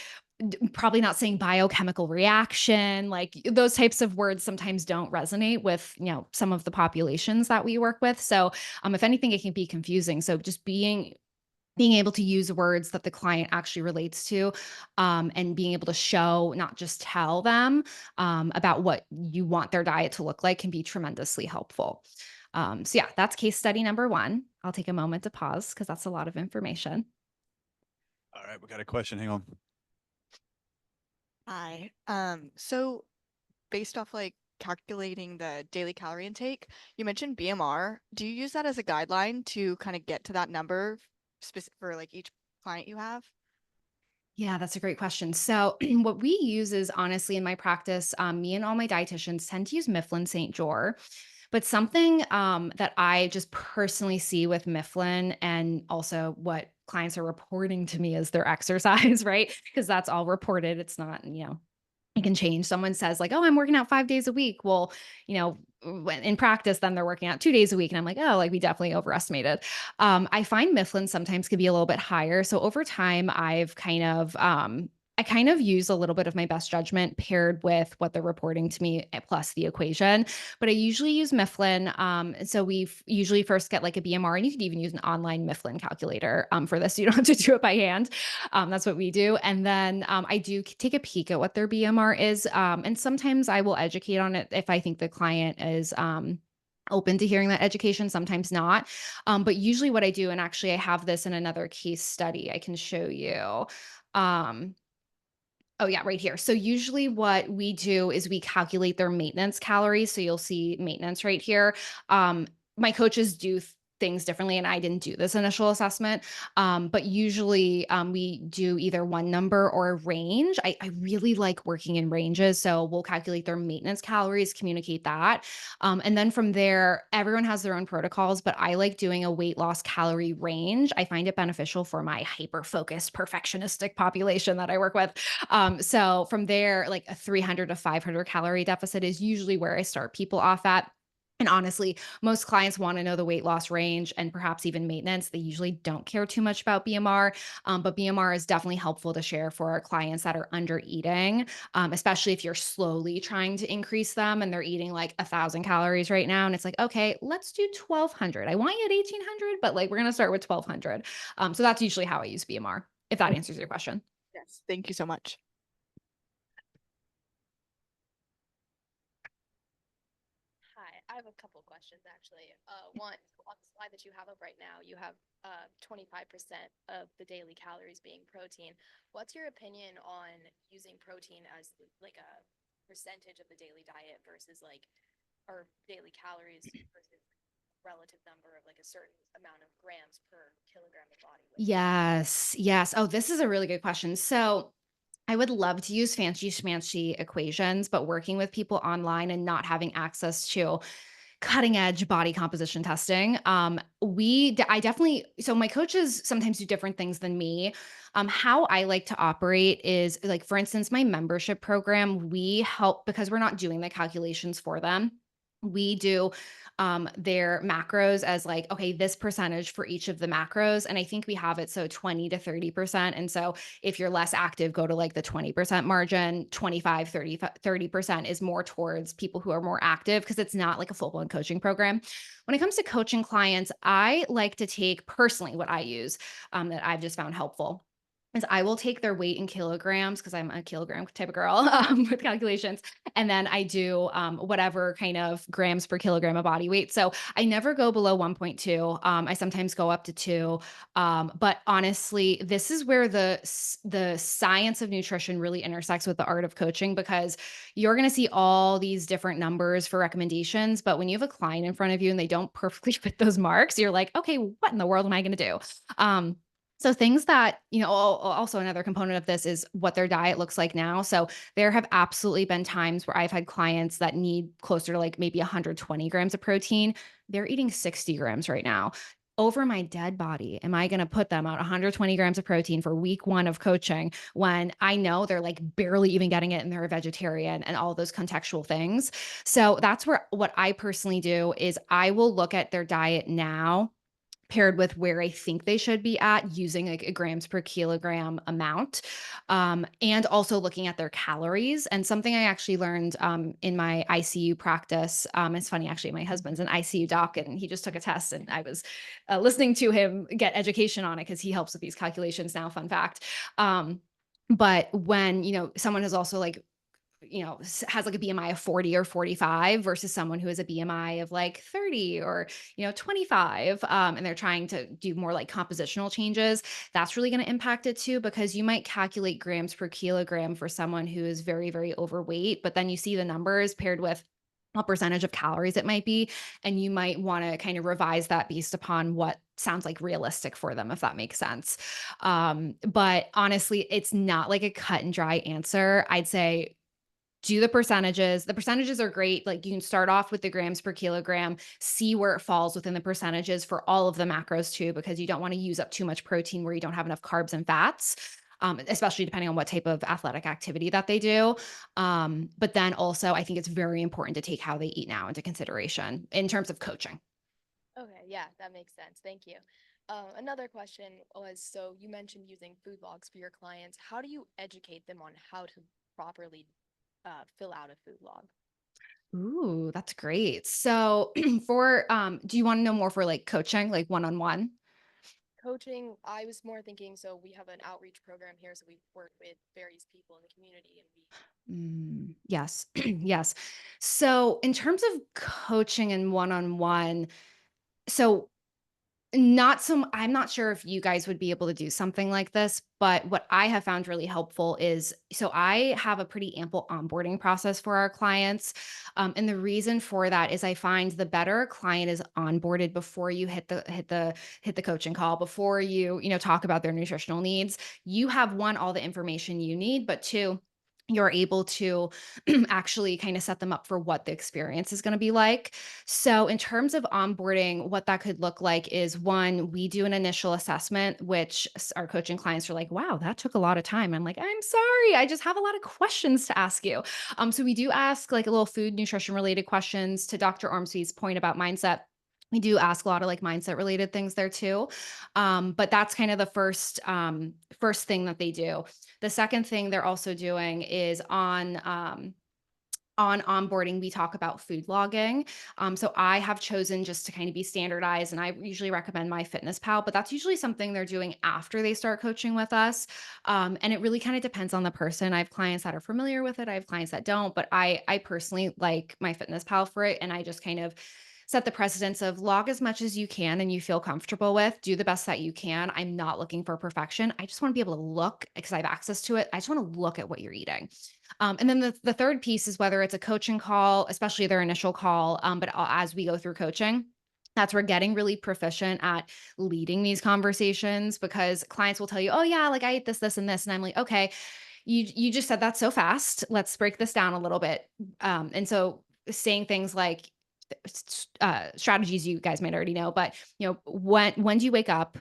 probably not saying biochemical reaction, like those types of words sometimes don't resonate with, some of the populations that we work with. So, if anything, it can be confusing. So just being able to use words that the client actually relates to, and being able to show, not just tell them, about what you want their diet to look like can be tremendously helpful. So yeah, that's case study number one. I'll take a moment to pause because that's a lot of information. All right, we got a question. Hang on. Hi. So based off like calculating the daily calorie intake, you mentioned BMR. Do you use that as a guideline to kind of get to that number specific for like each client you have? Yeah, that's a great question. So, what we use is honestly in my practice, me and all my dietitians tend to use Mifflin St. Jour. But something that I just personally see with Mifflin and also what clients are reporting to me is their exercise, right? Because that's all reported. It's not, it can change. Someone says like, "Oh, I'm working out 5 days a week." Well, when in practice, then they're working out 2 days a week, and I'm like, "Oh, like we definitely overestimated." I find Mifflin sometimes could be a little bit higher. So over time, I kind of use a little bit of my best judgment paired with what they're reporting to me plus the equation. But I usually use Mifflin. And so we usually first get like a BMR, and you could even use an online Mifflin calculator for this. You don't have to do it by hand. That's what we do. And then I do take a peek at what their BMR is. And sometimes I will educate on it if I think the client is open to hearing that education, sometimes not. But usually what I do, and actually I have this in another case study I can show you. Um, Oh, yeah, right here. So usually what we do is we calculate their maintenance calories. So you'll see maintenance right here. My coaches do things differently, and I didn't do this initial assessment. But usually we do either one number or a range. I really like working in ranges. So we'll calculate their maintenance calories, communicate that. And then from there, everyone has their own protocols, but I like doing a weight loss calorie range. I find it beneficial for my hyper focused, perfectionistic population that I work with. So from there, like a 300 to 500 calorie deficit is usually where I start people off at. And honestly, most clients want to know the weight loss range and perhaps even maintenance. They usually don't care too much about BMR, but BMR is definitely helpful to share for our clients that are under eating, especially if you're slowly trying to increase them and they're eating like 1,000 calories right now. And it's like, okay, let's do 1,200. I want you at 1,800, but like we're going to start with 1,200. So that's usually how I use BMR, if that answers your question. Yes. Thank you so much. Hi, have a couple questions actually. One, on the slide that you have up right now, you have 25% of the daily calories being protein. What's your opinion on using protein as like a percentage of the daily diet versus like or daily calories versus relative number of like a certain amount of grams per kilogram of body weight? Yes, yes. Oh, this is a really good question. So I would love to use fancy schmancy equations, but working with people online and not having access to cutting edge body composition testing. I definitely, so my coaches sometimes do different things than me. How I like to operate is like, for instance, my membership program, we help because we're not doing the calculations for them. We do their macros as like, okay, this percentage for each of the macros. And I think we have it so 20 to 30%. And so if you're less active, go to like the 20% margin, 25, 30% is more towards people who are more active because it's not like a full blown coaching program. When it comes to coaching clients, I like to take personally what I use that I've just found helpful is I will take their weight in kilograms because I'm a kilogram type of girl with calculations. And then I do whatever kind of grams per kilogram of body weight. So I never go below 1.2. I sometimes go up to 2. But honestly, this is where the science of nutrition really intersects with the art of coaching because you're going to see all these different numbers for recommendations. But when you have a client in front of you and they don't perfectly fit those marks, you're like, okay, what in the world am I going to do? So things that, also another component of this is what their diet looks like now. So there have absolutely been times where I've had clients that need closer to like maybe 120 grams of protein. They're eating 60 grams right now. Over my dead body, am I going to put them at 120 grams of protein for week 1 of coaching when I know they're like barely even getting it and they're a vegetarian and all those contextual things? So that's where what I personally do is I will look at their diet now paired with where I think they should be at using like a grams per kilogram amount. And also looking at their calories. And something I actually learned in my ICU practice. It's funny, actually, my husband's an ICU doc and he just took a test and I was listening to him get education on it because he helps with these calculations now, fun fact. But when, someone is also like has like a BMI of 40 or 45 versus someone who has a BMI of like 30 or, 25, and they're trying to do more like compositional changes, that's really going to impact it too, because you might calculate grams per kilogram for someone who is very, very overweight, but then you see the numbers paired with what percentage of calories it might be, and you might want to kind of revise that based upon what sounds like realistic for them, if that makes sense. But honestly, it's not like a cut and dry answer. I'd say do the percentages. The percentages are great. Like you can start off with the grams per kilogram, see where it falls within the percentages for all of the macros too, because you don't want to use up too much protein where you don't have enough carbs and fats, especially depending on what type of athletic activity that they do. But then also, I think it's very important to take how they eat now into consideration in terms of coaching. Okay, yeah, that makes sense. Thank you. Another question was, so you mentioned using food logs for your clients. How do you educate them on how to properly fill out a food log? Ooh, that's great. So do you want to know more for like coaching, like one-on-one? Coaching, I was more thinking, so we have an outreach program here, so we work with various people in the community and we Yes. Yes. So in terms of coaching and one-on-one, so I'm not sure if you guys would be able to do something like this, but what I have found really helpful is so I have a pretty ample onboarding process for our clients. And the reason for that is I find the better a client is onboarded before you hit the coaching call, before you talk about their nutritional needs, you have one, all the information you need, but two, you're able to actually kind of set them up for what the experience is going to be like. So, in terms of onboarding, what that could look like is one, we do an initial assessment, which our coaching clients are like, wow, that took a lot of time. I'm like, I'm sorry, I just have a lot of questions to ask you. So we do ask like a little food nutrition related questions to Dr. Ormsby's point about mindset. We do ask a lot of like mindset related things there too. But that's kind of the first thing that they do. The second thing they're also doing is on onboarding, we talk about food logging. So I have chosen just to kind of be standardized, and I usually recommend MyFitnessPal, but that's usually something they're doing after they start coaching with us. And it really kind of depends on the person. I have clients that are familiar with it. I have clients that don't, but I personally like MyFitnessPal for it. And I just kind of set the precedence of log as much as you can and you feel comfortable with, do the best that you can. I'm not looking for perfection. I just want to be able to look because I have access to it. I just want to look at what you're eating. And then the third piece is whether it's a coaching call, especially their initial call, but as we go through coaching, that's where getting really proficient at leading these conversations, because clients will tell you, oh yeah, like I ate this, this, and this. And I'm like, okay, you just said that so fast. Let's break this down a little bit. And so saying things like strategies you guys might already know, but when do you wake up?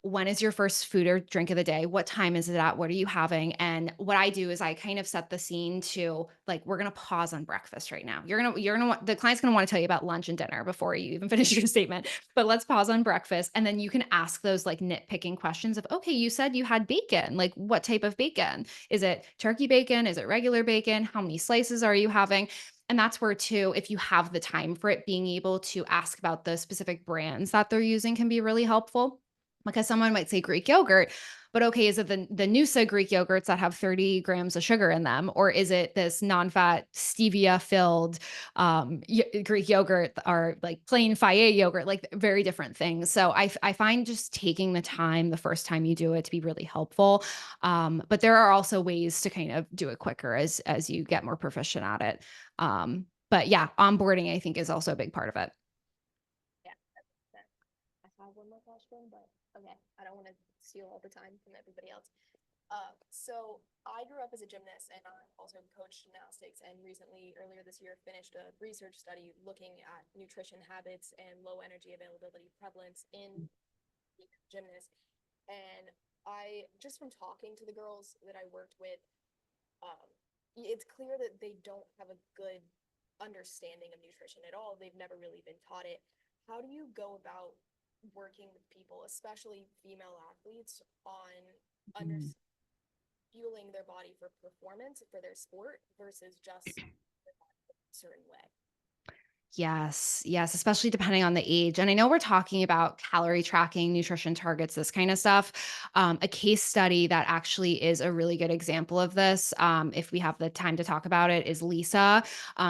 When is your first food or drink of the day? What time is it at? What are you having? And what I do is I kind of set the scene to, like, we're going to pause on breakfast right now. The client's going to want to tell you about lunch and dinner before you even finish your statement, but let's pause on breakfast. And then you can ask those like nitpicking questions of, okay, you said you had bacon. Like, what type of bacon? Is it turkey bacon? Is it regular bacon? How many slices are you having? And that's where too, if you have the time for it, being able to ask about the specific brands that they're using can be really helpful, because someone might say Greek yogurt, but okay, is it the Noosa Greek yogurts that have 30 grams of sugar in them? Or is it this non-fat stevia filled Greek yogurt, or like plain Fage yogurt, like very different things. So I find just taking the time the first time you do it to be really helpful. But there are also ways to kind of do it quicker as you get more proficient at it. But yeah, onboarding I think is also a big part of it. Yeah, that makes sense. I have one more question, but okay, I don't want to steal all the time from everybody else. So I grew up as a gymnast and I also coached gymnastics, and recently, earlier this year, finished a research study looking at nutrition habits and low energy availability prevalence in gymnasts. And I, just from talking to the girls that I worked with, um, it's clear that they don't have a good understanding of nutrition at all. They've never really been taught it. How do you go about working with people, especially female athletes, on under fueling their body for performance for their sport versus just their body a certain way? Yes, yes, especially depending on the age. And I know we're talking about calorie tracking, nutrition targets, this kind of stuff. A case study that actually is a really good example of this, if we have the time to talk about it, is Lisa.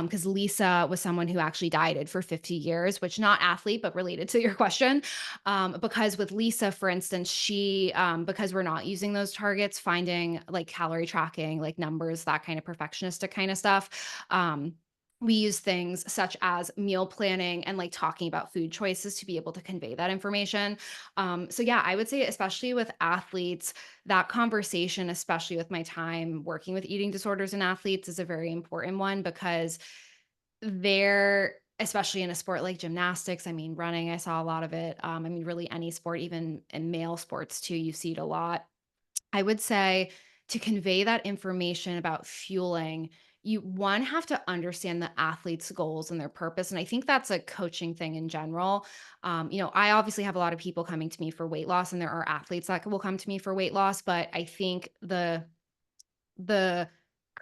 Because Lisa was someone who actually dieted for 50 years, which, not athlete, but related to your question. Because with Lisa, for instance, because we're not using those targets, finding like calorie tracking, like numbers, that kind of perfectionistic kind of stuff. We use things such as meal planning and like talking about food choices to be able to convey that information. So yeah, I would say, especially with athletes, that conversation, especially with my time working with eating disorders in athletes, is a very important one, because they're, especially in a sport like gymnastics, I mean, running, I saw a lot of it. I mean, really any sport, even in male sports too, you see it a lot. I would say, to convey that information about fueling, you one have to understand the athlete's goals and their purpose. And I think that's a coaching thing in general. I obviously have a lot of people coming to me for weight loss, and there are athletes that will come to me for weight loss, but I think the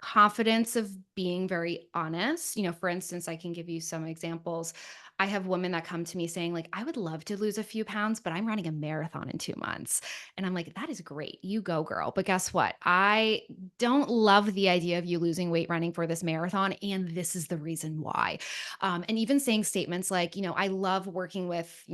confidence of being very honest. For instance, I can give you some examples. I have women that come to me saying, like, I would love to lose a few pounds, but I'm running a marathon in 2 months. And I'm like, that is great. You go, girl. But guess what? I don't love the idea of you losing weight running for this marathon. And this is the reason why. And even saying statements like, I love working with,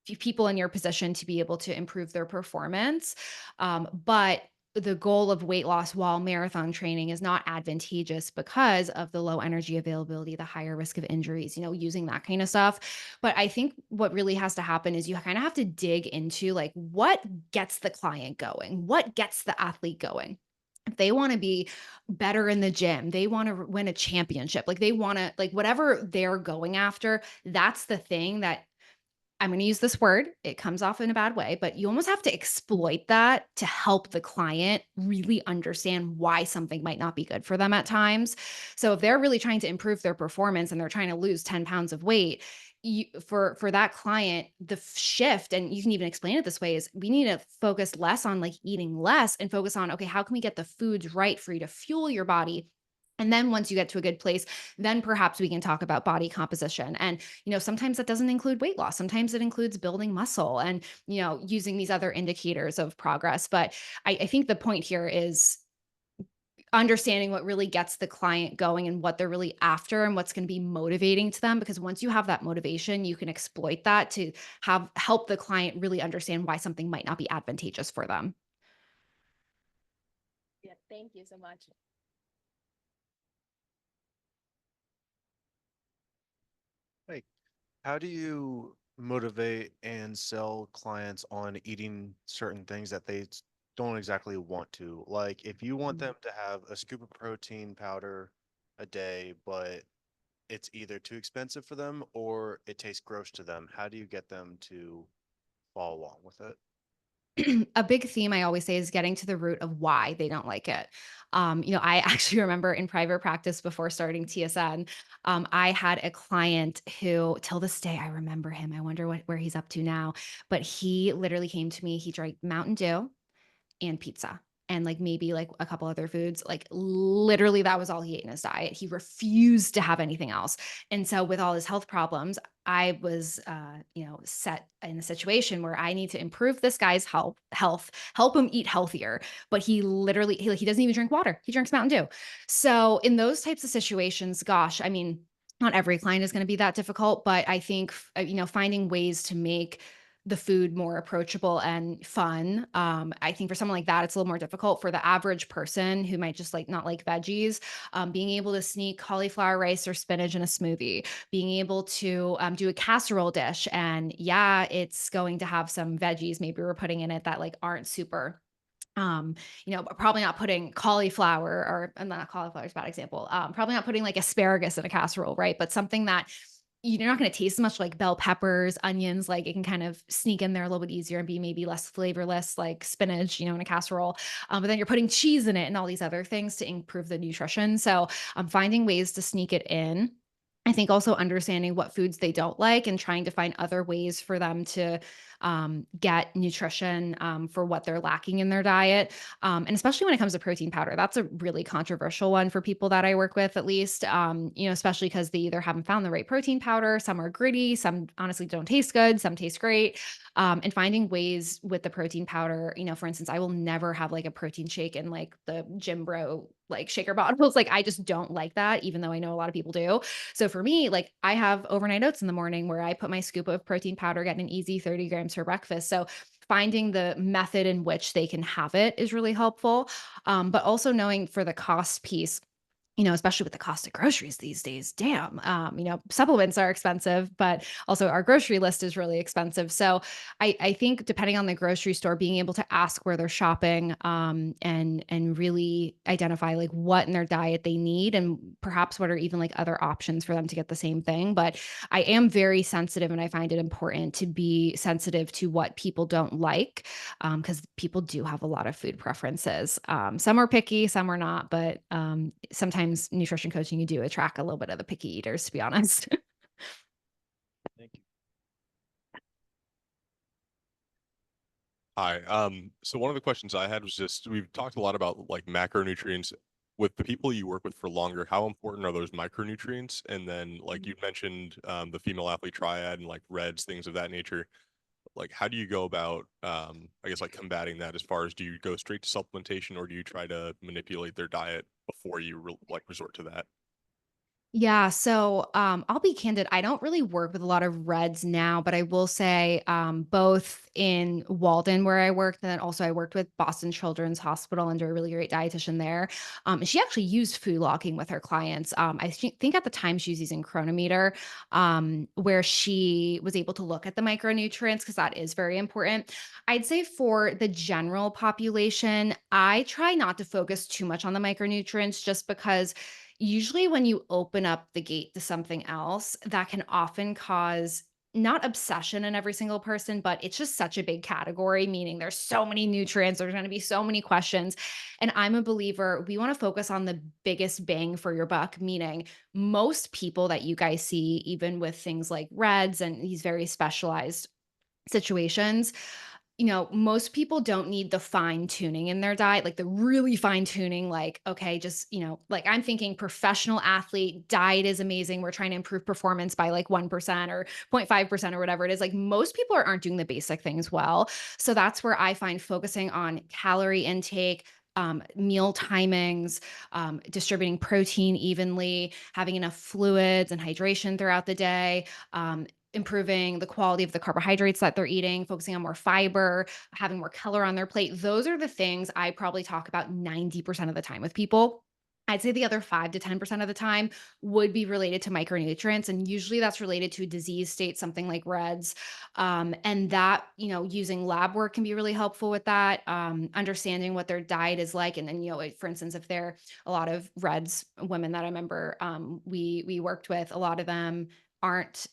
people in your position to be able to improve their performance. But the goal of weight loss while marathon training is not advantageous because of the low energy availability, the higher risk of injuries, using that kind of stuff. But I think what really has to happen is you kind of have to dig into, like, what gets the client going, what gets the athlete going. If they want to be better in the gym, they want to win a championship, like they want to, like, whatever they're going after, that's the thing that, I'm going to use this word, it comes off in a bad way, but you almost have to exploit that to help the client really understand why something might not be good for them at times. So if they're really trying to improve their performance and they're trying to lose 10 pounds of weight, for that client, the shift, and you can even explain it this way, is we need to focus less on like eating less and focus on, okay, how can we get the foods right for you to fuel your body And then once you get to a good place, then perhaps we can talk about body composition. And, sometimes that doesn't include weight loss. Sometimes it includes building muscle and, using these other indicators of progress. But I think the point here is understanding what really gets the client going and what they're really after and what's going to be motivating to them, because once you have that motivation, you can exploit that to help the client really understand why something might not be advantageous for them. Yeah, thank you so much. Like, how do you motivate and sell clients on eating certain things that they don't exactly want to? Like, if you want them to have a scoop of protein powder a day, but it's either too expensive for them or it tastes gross to them, how do you get them to follow along with it? A big theme I always say is getting to the root of why they don't like it. I actually remember in private practice before starting TSN, I had a client who, till this day, I remember him. I wonder where he's up to now. But he literally came to me. He drank Mountain Dew and pizza and like maybe like a couple other foods. Like literally that was all he ate in his diet. He refused to have anything else. And so with all his health problems, I was set in a situation where I need to improve this guy's health, help him eat healthier. But he literally he doesn't even drink water. He drinks Mountain Dew. So in those types of situations, gosh, I mean, not every client is going to be that difficult, but I think finding ways to make the food more approachable and fun. I think for someone like that, it's a little more difficult. For the average person who might just like not like veggies, being able to sneak cauliflower rice or spinach in a smoothie, being able to do a casserole dish, and yeah, it's going to have some veggies maybe we're putting in it that like aren't super probably not putting cauliflower or not cauliflower is a bad example. Probably not putting like asparagus in a casserole, right? But something that you're not going to taste as much like bell peppers, onions, like it can kind of sneak in there a little bit easier and be maybe less flavorless, like spinach, in a casserole. But then you're putting cheese in it and all these other things to improve the nutrition. So I'm finding ways to sneak it in. I think also understanding what foods they don't like and trying to find other ways for them to get nutrition for what they're lacking in their diet. And especially when it comes to protein powder, that's a really controversial one for people that I work with, at least, especially because they either haven't found the right protein powder, some are gritty, some honestly don't taste good, some taste great. And finding ways with the protein powder, for instance, I will never have like a protein shake in like the gym bro like shaker bottles. Like I just don't like that, even though I know a lot of people do. So for me, like I have overnight oats in the morning where I put my scoop of protein powder, get an easy 30 grams for breakfast. So finding the method in which they can have it is really helpful. But also knowing for the cost piece, especially with the cost of groceries these days, damn, supplements are expensive, but also our grocery list is really expensive. So I think depending on the grocery store, being able to ask where they're shopping, and really identify like what in their diet they need and perhaps what are even like other options for them to get the same thing. But I am very sensitive and I find it important to be sensitive to what people don't like, because people do have a lot of food preferences. Some are picky, some are not, but sometimes nutrition coaching, you do attract a little bit of the picky eaters, to be honest. Thank you. Hi. So one of the questions I had was just we've talked a lot about like macronutrients with the people you work with for longer. How important are those micronutrients? And then like you mentioned the female athlete triad and like reds, things of that nature. Like how do you go about I guess like combating that as far as do you go straight to supplementation or do you try to manipulate their diet before you resort to that? Yeah, so I'll be candid. I don't really work with a lot of reds now, but I will say both in Walden where I worked, and then also I worked with Boston Children's Hospital under a really great dietitian there. And she actually used food logging with her clients. Think at the time she was using Chronometer, where she was able to look at the micronutrients because that is very important. I'd say for the general population, I try not to focus too much on the micronutrients just because usually when you open up the gate to something else, that can often cause not obsession in every single person, but it's just such a big category, meaning there's so many nutrients, there's going to be so many questions. And I'm a believer, we want to focus on the biggest bang for your buck, meaning most people that you guys see, even with things like reds and these very specialized situations, most people don't need the fine tuning in their diet, like the really fine tuning, like, okay, just, like I'm thinking professional athlete, diet is amazing. We're trying to improve performance by like 1% or 0.5% or whatever it is. Like most people aren't doing the basic things well. So that's where I find focusing on calorie intake, meal timings, distributing protein evenly, having enough fluids and hydration throughout the day, improving the quality of the carbohydrates that they're eating, focusing on more fiber, having more color on their plate. Those are the things I probably talk about 90% of the time with people. I'd say the other 5 to 10% of the time would be related to micronutrients. And usually that's related to a disease state, something like REDS. And that, using lab work can be really helpful with that, understanding what their diet is like. And then, for instance, if they're a lot of REDS women that I remember we worked with, a lot of them aren't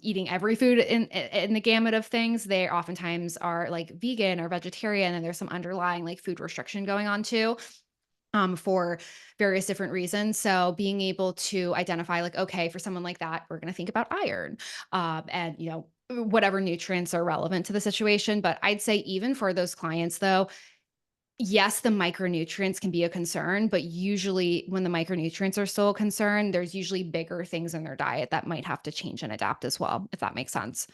eating every food in the gamut of things. They oftentimes are like vegan or vegetarian, and there's some underlying like food restriction going on too, for various different reasons. So being able to identify like, okay, for someone like that, we're going to think about iron, and whatever nutrients are relevant to the situation. But I'd say even for those clients though, yes, the micronutrients can be a concern, but usually when the micronutrients are still a concern, there's usually bigger things in their diet that might have to change and adapt as well, if that makes sense.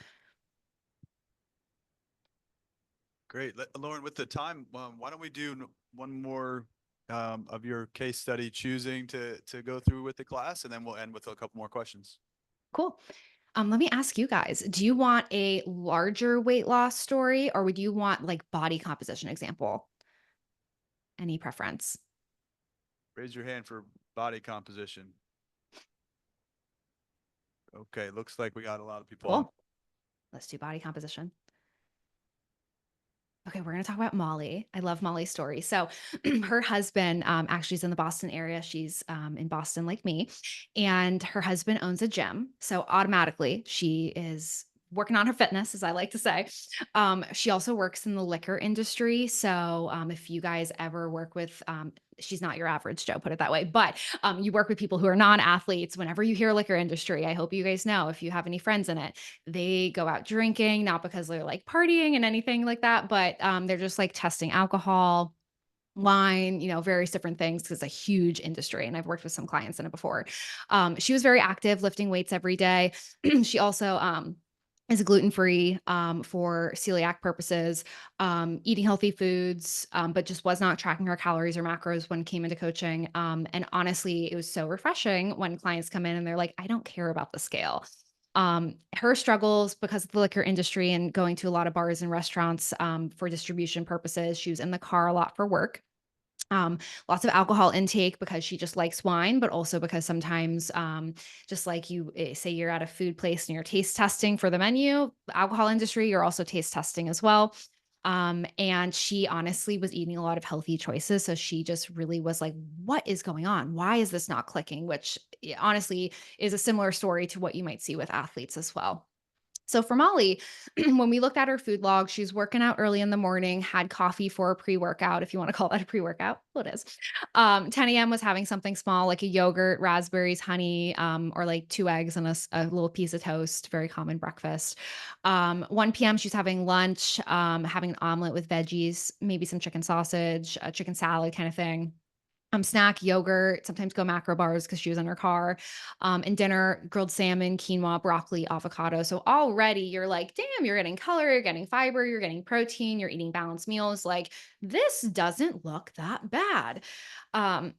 Great. Lauren, with the time, why don't we do one more of your case study choosing to go through with the class, and then we'll end with a couple more questions. Cool. Let me ask you guys, do you want a larger weight loss story, or would you want like body composition example? Any preference? Raise your hand for body composition. Okay, looks like we got a lot of people on. Cool. Let's do body composition. Okay, we're going to talk about Molly. I love Molly's story. So, her husband actually is in the Boston area. She's in Boston, like me, and her husband owns a gym. So, automatically, she is working on her fitness, as I like to say. She also works in the liquor industry. So, if you guys ever work with, she's not your average Joe, put it that way, but you work with people who are non athletes. Whenever you hear liquor industry, I hope you guys know, if you have any friends in it, they go out drinking, not because they're like partying and anything like that, but they're just like testing alcohol, wine, various different things, because it's a huge industry. And I've worked with some clients in it before. She was very active, lifting weights every day. She also is gluten-free for celiac purposes, eating healthy foods, but just was not tracking her calories or macros when came into coaching. And honestly, it was so refreshing when clients come in and they're like, I don't care about the scale. Her struggles because of the liquor industry and going to a lot of bars and restaurants for distribution purposes. She was in the car a lot for work. Lots of alcohol intake because she just likes wine, but also because sometimes, just like you say you're at a food place and you're taste testing for the menu, the alcohol industry, you're also taste testing as well. And she honestly was eating a lot of healthy choices. So she just really was like, what is going on? Why is this not clicking? Which honestly is a similar story to what you might see with athletes as well. So for Molly, when we looked at her food log, she's working out early in the morning, had coffee for a pre-workout, if you want to call that a pre-workout. Well, it is. 10 a.m. was having something small like a yogurt, raspberries, honey, or like 2 eggs and a little piece of toast, very common breakfast. 1 p.m. she's having lunch, having an omelet with veggies, maybe some chicken sausage, a chicken salad kind of thing. Snack, yogurt, sometimes go macro bars because she was in her car. And dinner, grilled salmon, quinoa, broccoli, avocado. So already you're like, damn, you're getting color, you're getting fiber, you're getting protein, you're eating balanced meals. Like this doesn't look that bad. Um,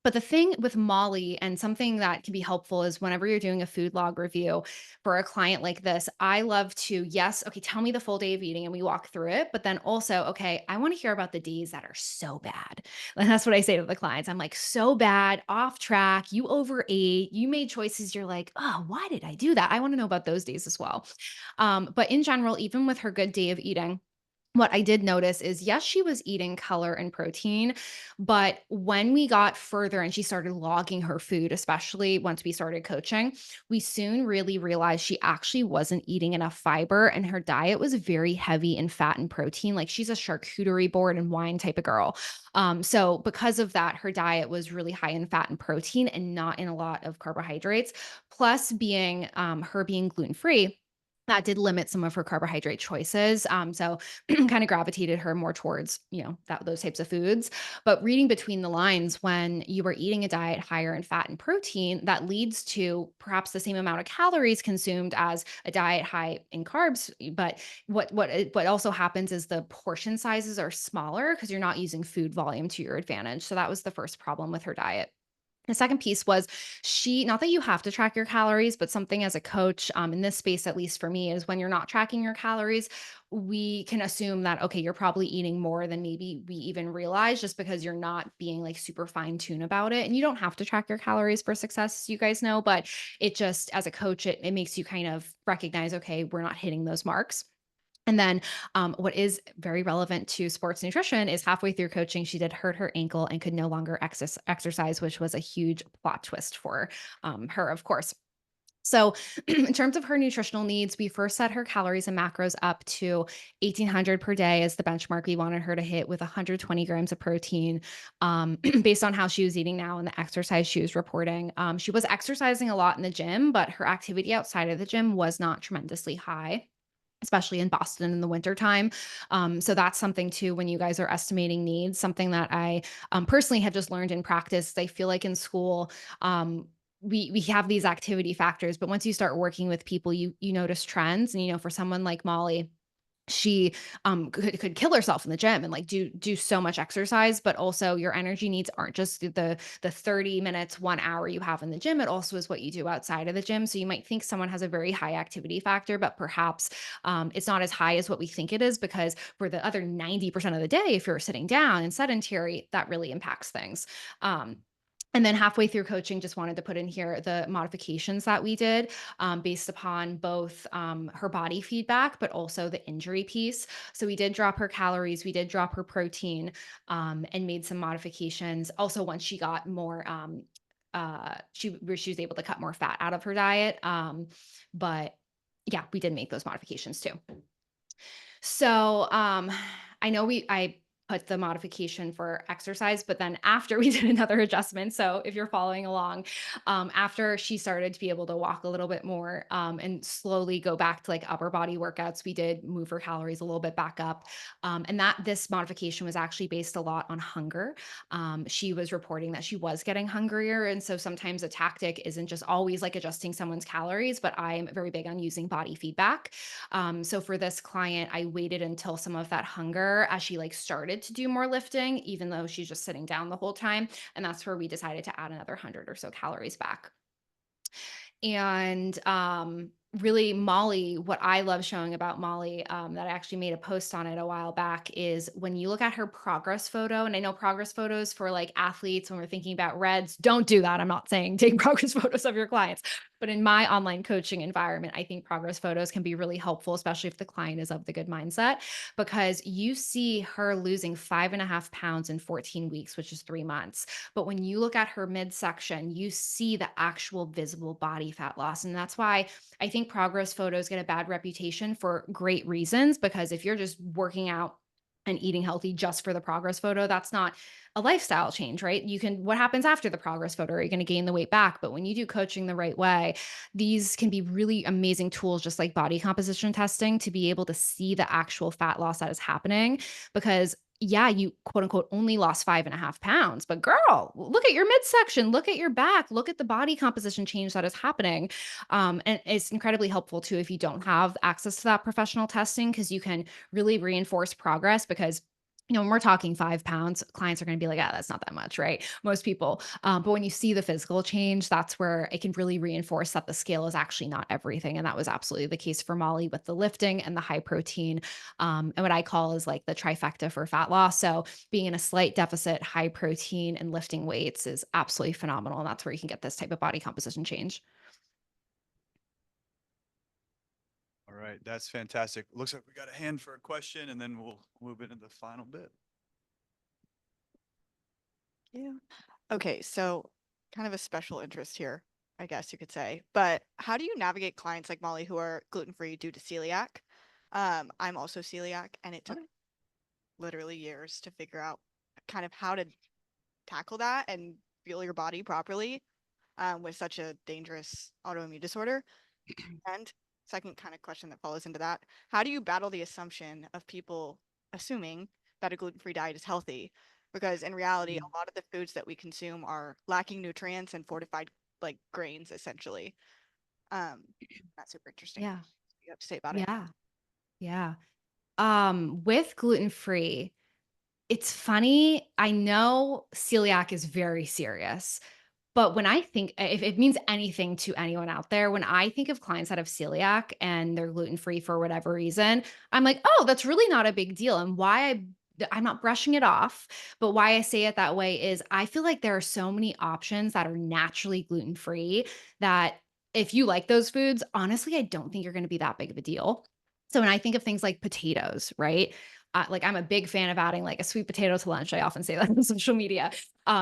But the thing with Molly, and something that can be helpful, is whenever you're doing a food log review for a client like this, I love to, yes, okay, tell me the full day of eating and we walk through it. But then also, okay, I want to hear about the days that are so bad. And that's what I say to the clients. I'm like, so bad, off track, you overate, you made choices. You're like, oh, why did I do that? I want to know about those days as well. But in general, even with her good day of eating, what I did notice is, yes, she was eating color and protein, but when we got further and she started logging her food, especially once we started coaching, we soon really realized she actually wasn't eating enough fiber and her diet was very heavy in fat and protein. Like she's a charcuterie board and wine type of girl. So because of that, her diet was really high in fat and protein and not in a lot of carbohydrates. Plus being her being gluten-free, that did limit some of her carbohydrate choices. So kind of gravitated her more towards, those types of foods. But reading between the lines, when you are eating a diet higher in fat and protein, that leads to perhaps the same amount of calories consumed as a diet high in carbs. But what also happens is the portion sizes are smaller because you're not using food volume to your advantage. So that was the first problem with her diet. The second piece was not that you have to track your calories, but something as a coach, in this space, at least for me, is when you're not tracking your calories, we can assume that, okay, you're probably eating more than maybe we even realize just because you're not being like super fine tuned about it. And you don't have to track your calories for success, you guys know, but it just, as a coach, it makes you kind of recognize, okay, we're not hitting those marks. And then what is very relevant to sports nutrition is halfway through coaching, she did hurt her ankle and could no longer exercise, which was a huge plot twist for her, of course. So, in terms of her nutritional needs, we first set her calories and macros up to 1,800 per day as the benchmark we wanted her to hit, with 120 grams of protein, based on how she was eating now and the exercise she was reporting. She was exercising a lot in the gym, but her activity outside of the gym was not tremendously high, especially in Boston in the wintertime. So that's something too, when you guys are estimating needs, something that I personally have just learned in practice. I feel like in school, we have these activity factors, but once you start working with people, you notice trends. And for someone like Molly, she could kill herself in the gym and like do so much exercise, but also your energy needs aren't just the 30 minutes 1 hour you have in the gym. It also is what you do outside of the gym. So you might think someone has a very high activity factor, but perhaps it's not as high as what we think it is, because for the other 90% of the day, if you're sitting down and sedentary, that really impacts things. And then halfway through coaching, just wanted to put in here the modifications that we did, based upon both her body feedback, but also the injury piece. So we did drop her calories, we did drop her protein, and made some modifications. Also, once she got more, she was able to cut more fat out of her diet. But yeah, we did make those modifications too. So, I know I put the modification for exercise, but then after we did another adjustment. So if you're following along, after she started to be able to walk a little bit more, and slowly go back to like upper body workouts, we did move her calories a little bit back up. And that this modification was actually based a lot on hunger. She was reporting that she was getting hungrier. And so sometimes a tactic isn't just always like adjusting someone's calories, but I'm very big on using body feedback. So for this client, I waited until some of that hunger, as she like started to do more lifting, even though she's just sitting down the whole time. And that's where we decided to add another 100 or so calories back. And really, Molly, what I love showing about Molly, that I actually made a post on it a while back, is when you look at her progress photo. And I know progress photos for like athletes, when we're thinking about reds, don't do that. I'm not saying take progress photos of your clients, but in my online coaching environment, I think progress photos can be really helpful, especially if the client is of the good mindset, because you see her losing 5.5 pounds in 14 weeks, which is 3 months. But when you look at her midsection, you see the actual visible body fat loss. And that's why I think progress photos get a bad reputation for great reasons, because if you're just working out and eating healthy just for the progress photo, that's not a lifestyle change, right? What happens after the progress photo? Are you going to gain the weight back? But when you do coaching the right way, these can be really amazing tools, just like body composition testing, to be able to see the actual fat loss that is happening. Because yeah, you quote unquote only lost 5.5 pounds, but girl, look at your midsection, look at your back, look at the body composition change that is happening. And it's incredibly helpful too if you don't have access to that professional testing, because you can really reinforce progress. Because when we're talking 5 pounds, clients are going to be like, that's not that much, right? Most people. But when you see the physical change, that's where it can really reinforce that the scale is actually not everything. And that was absolutely the case for Molly with the lifting and the high protein. And what I call is like the trifecta for fat loss. So being in a slight deficit, high protein, and lifting weights is absolutely phenomenal. And that's where you can get this type of body composition change. All right, that's fantastic. Looks like we got a hand for a question, and then we'll move into the final bit. Yeah. Okay, so kind of a special interest here, I guess you could say. But how do you navigate clients like Molly who are gluten-free due to celiac? I'm also celiac, and it took literally years to figure out kind of how to tackle that and feel your body properly, with such a dangerous autoimmune disorder. And second kind of question that follows into that. How do you battle the assumption of people assuming that a gluten-free diet is healthy? Because in reality, a lot of the foods that we consume are lacking nutrients and fortified like grains, essentially. That's super interesting. Yeah. What do you have to say about it? Yeah. Yeah. With gluten-free, it's funny. I know celiac is very serious, but when I think, if it means anything to anyone out there, when I think of clients that have celiac and they're gluten-free for whatever reason, I'm like, oh, that's really not a big deal. And I'm not brushing it off, but why I say it that way is I feel like there are so many options that are naturally gluten-free that if you like those foods, honestly, I don't think you're going to be that big of a deal. So when I think of things like potatoes, right? Like I'm a big fan of adding like a sweet potato to lunch. I often say that on social media.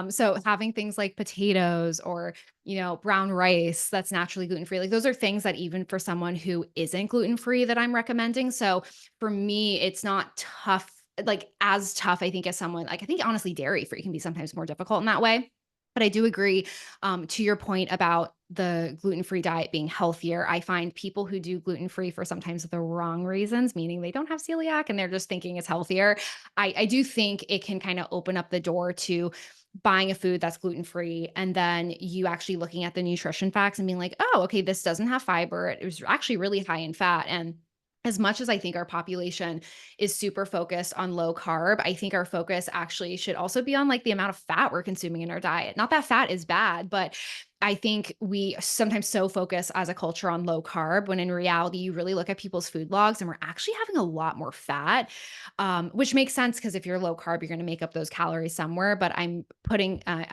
So having things like potatoes or, brown rice that's naturally gluten-free, like those are things that even for someone who isn't gluten-free that I'm recommending. So for me, it's not tough, like as tough, I think, as someone like, I think honestly, dairy free can be sometimes more difficult in that way. But I do agree to your point about the gluten-free diet being healthier. I find people who do gluten-free for sometimes the wrong reasons, meaning they don't have celiac and they're just thinking it's healthier. I do think it can kind of open up the door to buying a food that's gluten-free and then you actually looking at the nutrition facts and being like, oh, okay, this doesn't have fiber. It was actually really high in fat. And as much as I think our population is super focused on low carb, I think our focus actually should also be on like the amount of fat we're consuming in our diet. Not that fat is bad, but I think we sometimes so focus as a culture on low carb when in reality, you really look at people's food logs and we're actually having a lot more fat, which makes sense because if you're low carb, you're going to make up those calories somewhere. But I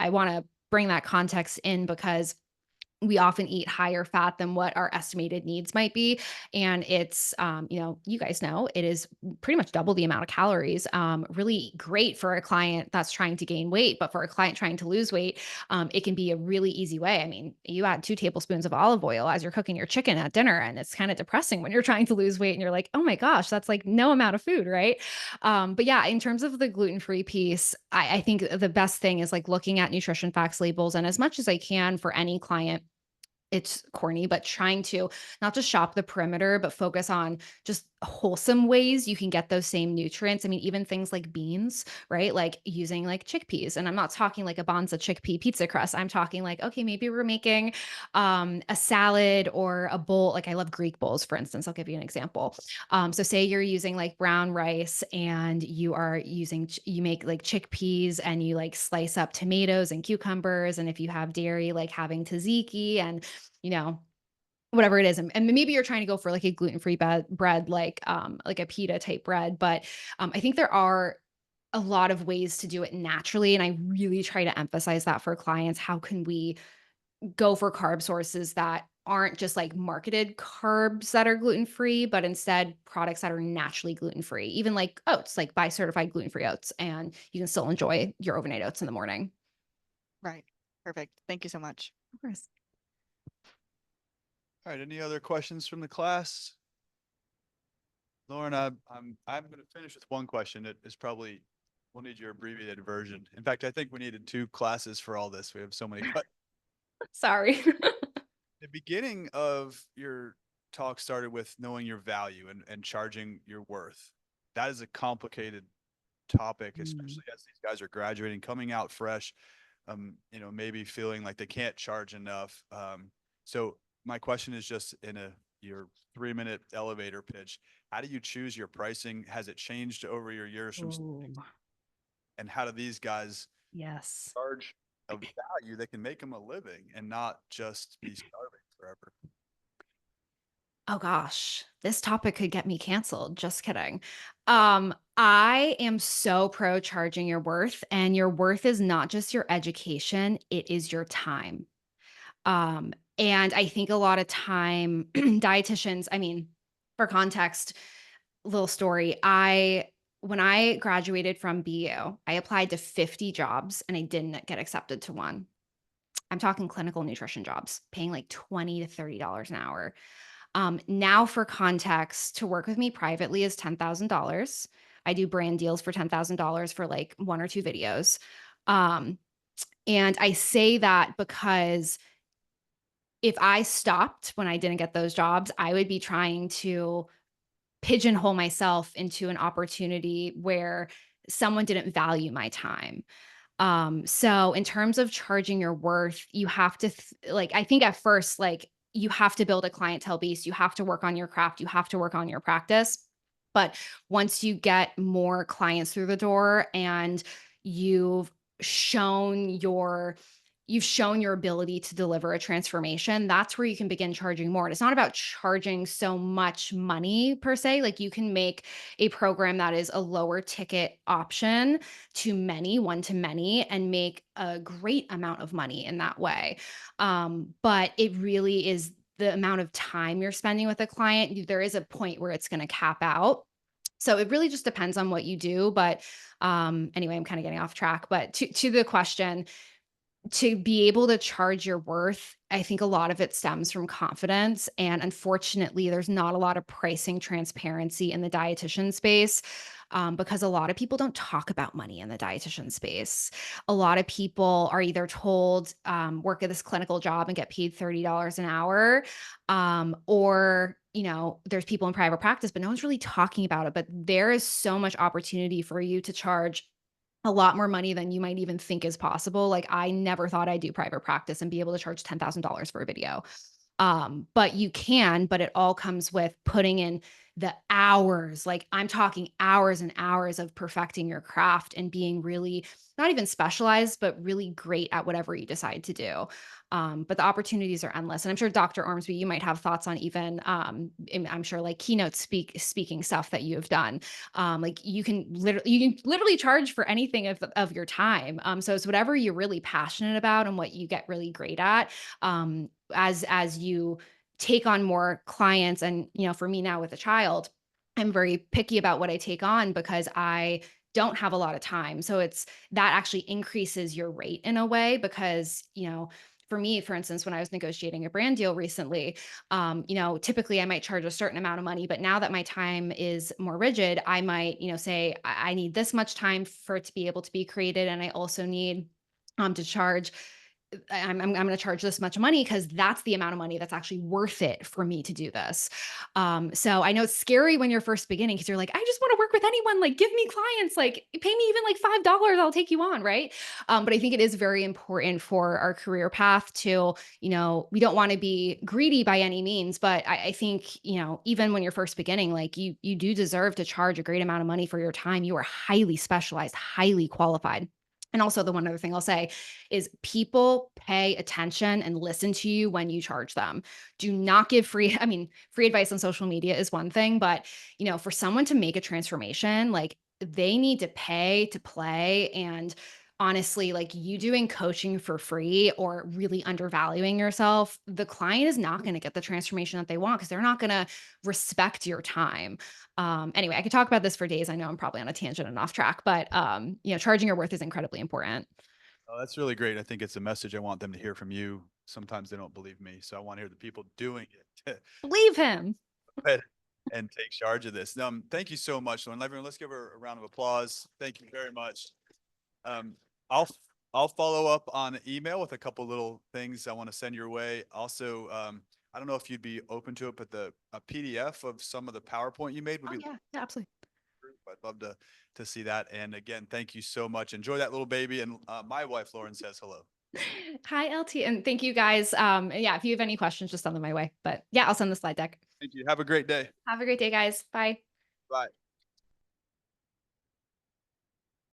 want to bring that context in because we often eat higher fat than what our estimated needs might be. And it's, you guys know it is pretty much double the amount of calories. Really great for a client that's trying to gain weight, but for a client trying to lose weight, it can be a really easy way. I mean, you add 2 tablespoons of olive oil as you're cooking your chicken at dinner, and it's kind of depressing when you're trying to lose weight and you're like, oh my gosh, that's like no amount of food, right? But yeah, in terms of the gluten-free piece, I think the best thing is like looking at nutrition facts labels and as much as I can for any client, it's corny, but trying to not just shop the perimeter, but focus on just wholesome ways you can get those same nutrients. I mean, even things like beans, right? Like using like chickpeas. And I'm not talking like a Bonza chickpea pizza crust. I'm talking like, okay, maybe we're making a salad or a bowl. Like I love Greek bowls, for instance. I'll give you an example. So say you're using like brown rice and you make like chickpeas and you like slice up tomatoes and cucumbers. And if you have dairy, like having tzatziki and you know, whatever it is. And maybe you're trying to go for like a gluten-free bread, like a pita type bread. But I think there are a lot of ways to do it naturally. And I really try to emphasize that for clients. How can we go for carb sources that aren't just like marketed carbs that are gluten-free, but instead products that are naturally gluten-free, even like oats, like buy certified gluten-free oats, and you can still enjoy your overnight oats in the morning. Right. Perfect. Thank you so much. Of course. All right, any other questions from the class? Lauren, I'm going to finish with one question. It is probably, we'll need your abbreviated version. In fact, I think we needed 2 classes for all this. We have so many questions. Sorry. The beginning of your talk started with knowing your value and charging your worth. That is a complicated topic, especially as these guys are graduating, coming out fresh, maybe feeling like they can't charge enough. So my question is just in your 3-minute elevator pitch, how do you choose your pricing? Has it changed over your years from, and how do these guys Yes. charge a value that can make them a living and not just be starving forever? Oh gosh, this topic could get me canceled. Just kidding. I am so pro charging your worth, and your worth is not just your education, it is your time. And I think a lot of time dietitians, I mean, for context, little story, when I graduated from BU, I applied to 50 jobs and I didn't get accepted to one. I'm talking clinical nutrition jobs, paying like $20 to $30 an hour. Now for context, to work with me privately is $10,000. I do brand deals for $10,000 for like 1 or 2 videos. And I say that because if I stopped when I didn't get those jobs, I would be trying to pigeonhole myself into an opportunity where someone didn't value my time. So in terms of charging your worth, you have to like, I think at first, like, you have to build a clientele base, you have to work on your craft, you have to work on your practice. But once you get more clients through the door and you've shown your you've shown your ability to deliver a transformation, that's where you can begin charging more. And it's not about charging so much money per se. Like, you can make a program that is a lower ticket option to many, one to many, and make a great amount of money in that way. But it really is the amount of time you're spending with a client. There is a point where it's going to cap out. So it really just depends on what you do. But anyway, I'm kind of getting off track. But to the question, to be able to charge your worth, I think a lot of it stems from confidence. And unfortunately, there's not a lot of pricing transparency in the dietitian space, because a lot of people don't talk about money in the dietitian space. A lot of people are either told, work at this clinical job and get paid $30 an hour, or, there's people in private practice, but no one's really talking about it. But there is so much opportunity for you to charge a lot more money than you might even think is possible. Like, I never thought I'd do private practice and be able to charge $10,000 for a video. But you can, but it all comes with putting in the hours. Like, I'm talking hours and hours of perfecting your craft and being really not even specialized, but really great at whatever you decide to do. But the opportunities are endless. And I'm sure Dr. Ormsby, you might have thoughts on even, I'm sure, like, keynote speaking stuff that you have done. Like, you can literally charge for anything of your time. So it's whatever you're really passionate about and what you get really great at. As you take on more clients, and for me now with a child, I'm very picky about what I take on because I don't have a lot of time. So it's that actually increases your rate in a way, because for me, for instance, when I was negotiating a brand deal recently, typically I might charge a certain amount of money, but now that my time is more rigid, I might, say I need this much time for it to be able to be created. And I also need to charge I'm going to charge this much money because that's the amount of money that's actually worth it for me to do this. So I know it's scary when you're first beginning because you're like, I just want to work with anyone. Like, give me clients, like pay me even like $5. I'll take you on. Right. But I think it is very important for our career path to, we don't want to be greedy by any means, but I think, even when you're first beginning, like you do deserve to charge a great amount of money for your time. You are highly specialized, highly qualified. And also, the one other thing I'll say is people pay attention and listen to you when you charge them. Do not give free advice on social media is one thing, but for someone to make a transformation, like, they need to pay to play. And honestly, like, you doing coaching for free or really undervaluing yourself, the client is not going to get the transformation that they want because they're not going to respect your time. Anyway, I could talk about this for days. I know I'm probably on a tangent and off track, but charging your worth is incredibly important. Oh, that's really great. I think it's a message I want them to hear from you. Sometimes they don't believe me, so I want to hear the people doing it Believe him. go ahead and take charge of this. Thank you so much, Lauren. Everyone, let's give her a round of applause. Thank you very much. Um, I'll I'll follow up on email with a couple little things I want to send your way. Also, I don't know if you'd be open to it, but a PDF of some of the PowerPoint you made would Oh, be. yeah, absolutely. I'd love to see that. And again, thank you so much. Enjoy that little baby. And my wife Lauren says hello. Hi, LT, and thank you guys. Yeah, if you have any questions, just send them my way. But yeah, I'll send the slide deck. Thank you. Have a great day. Have a great day, guys. Bye. Bye.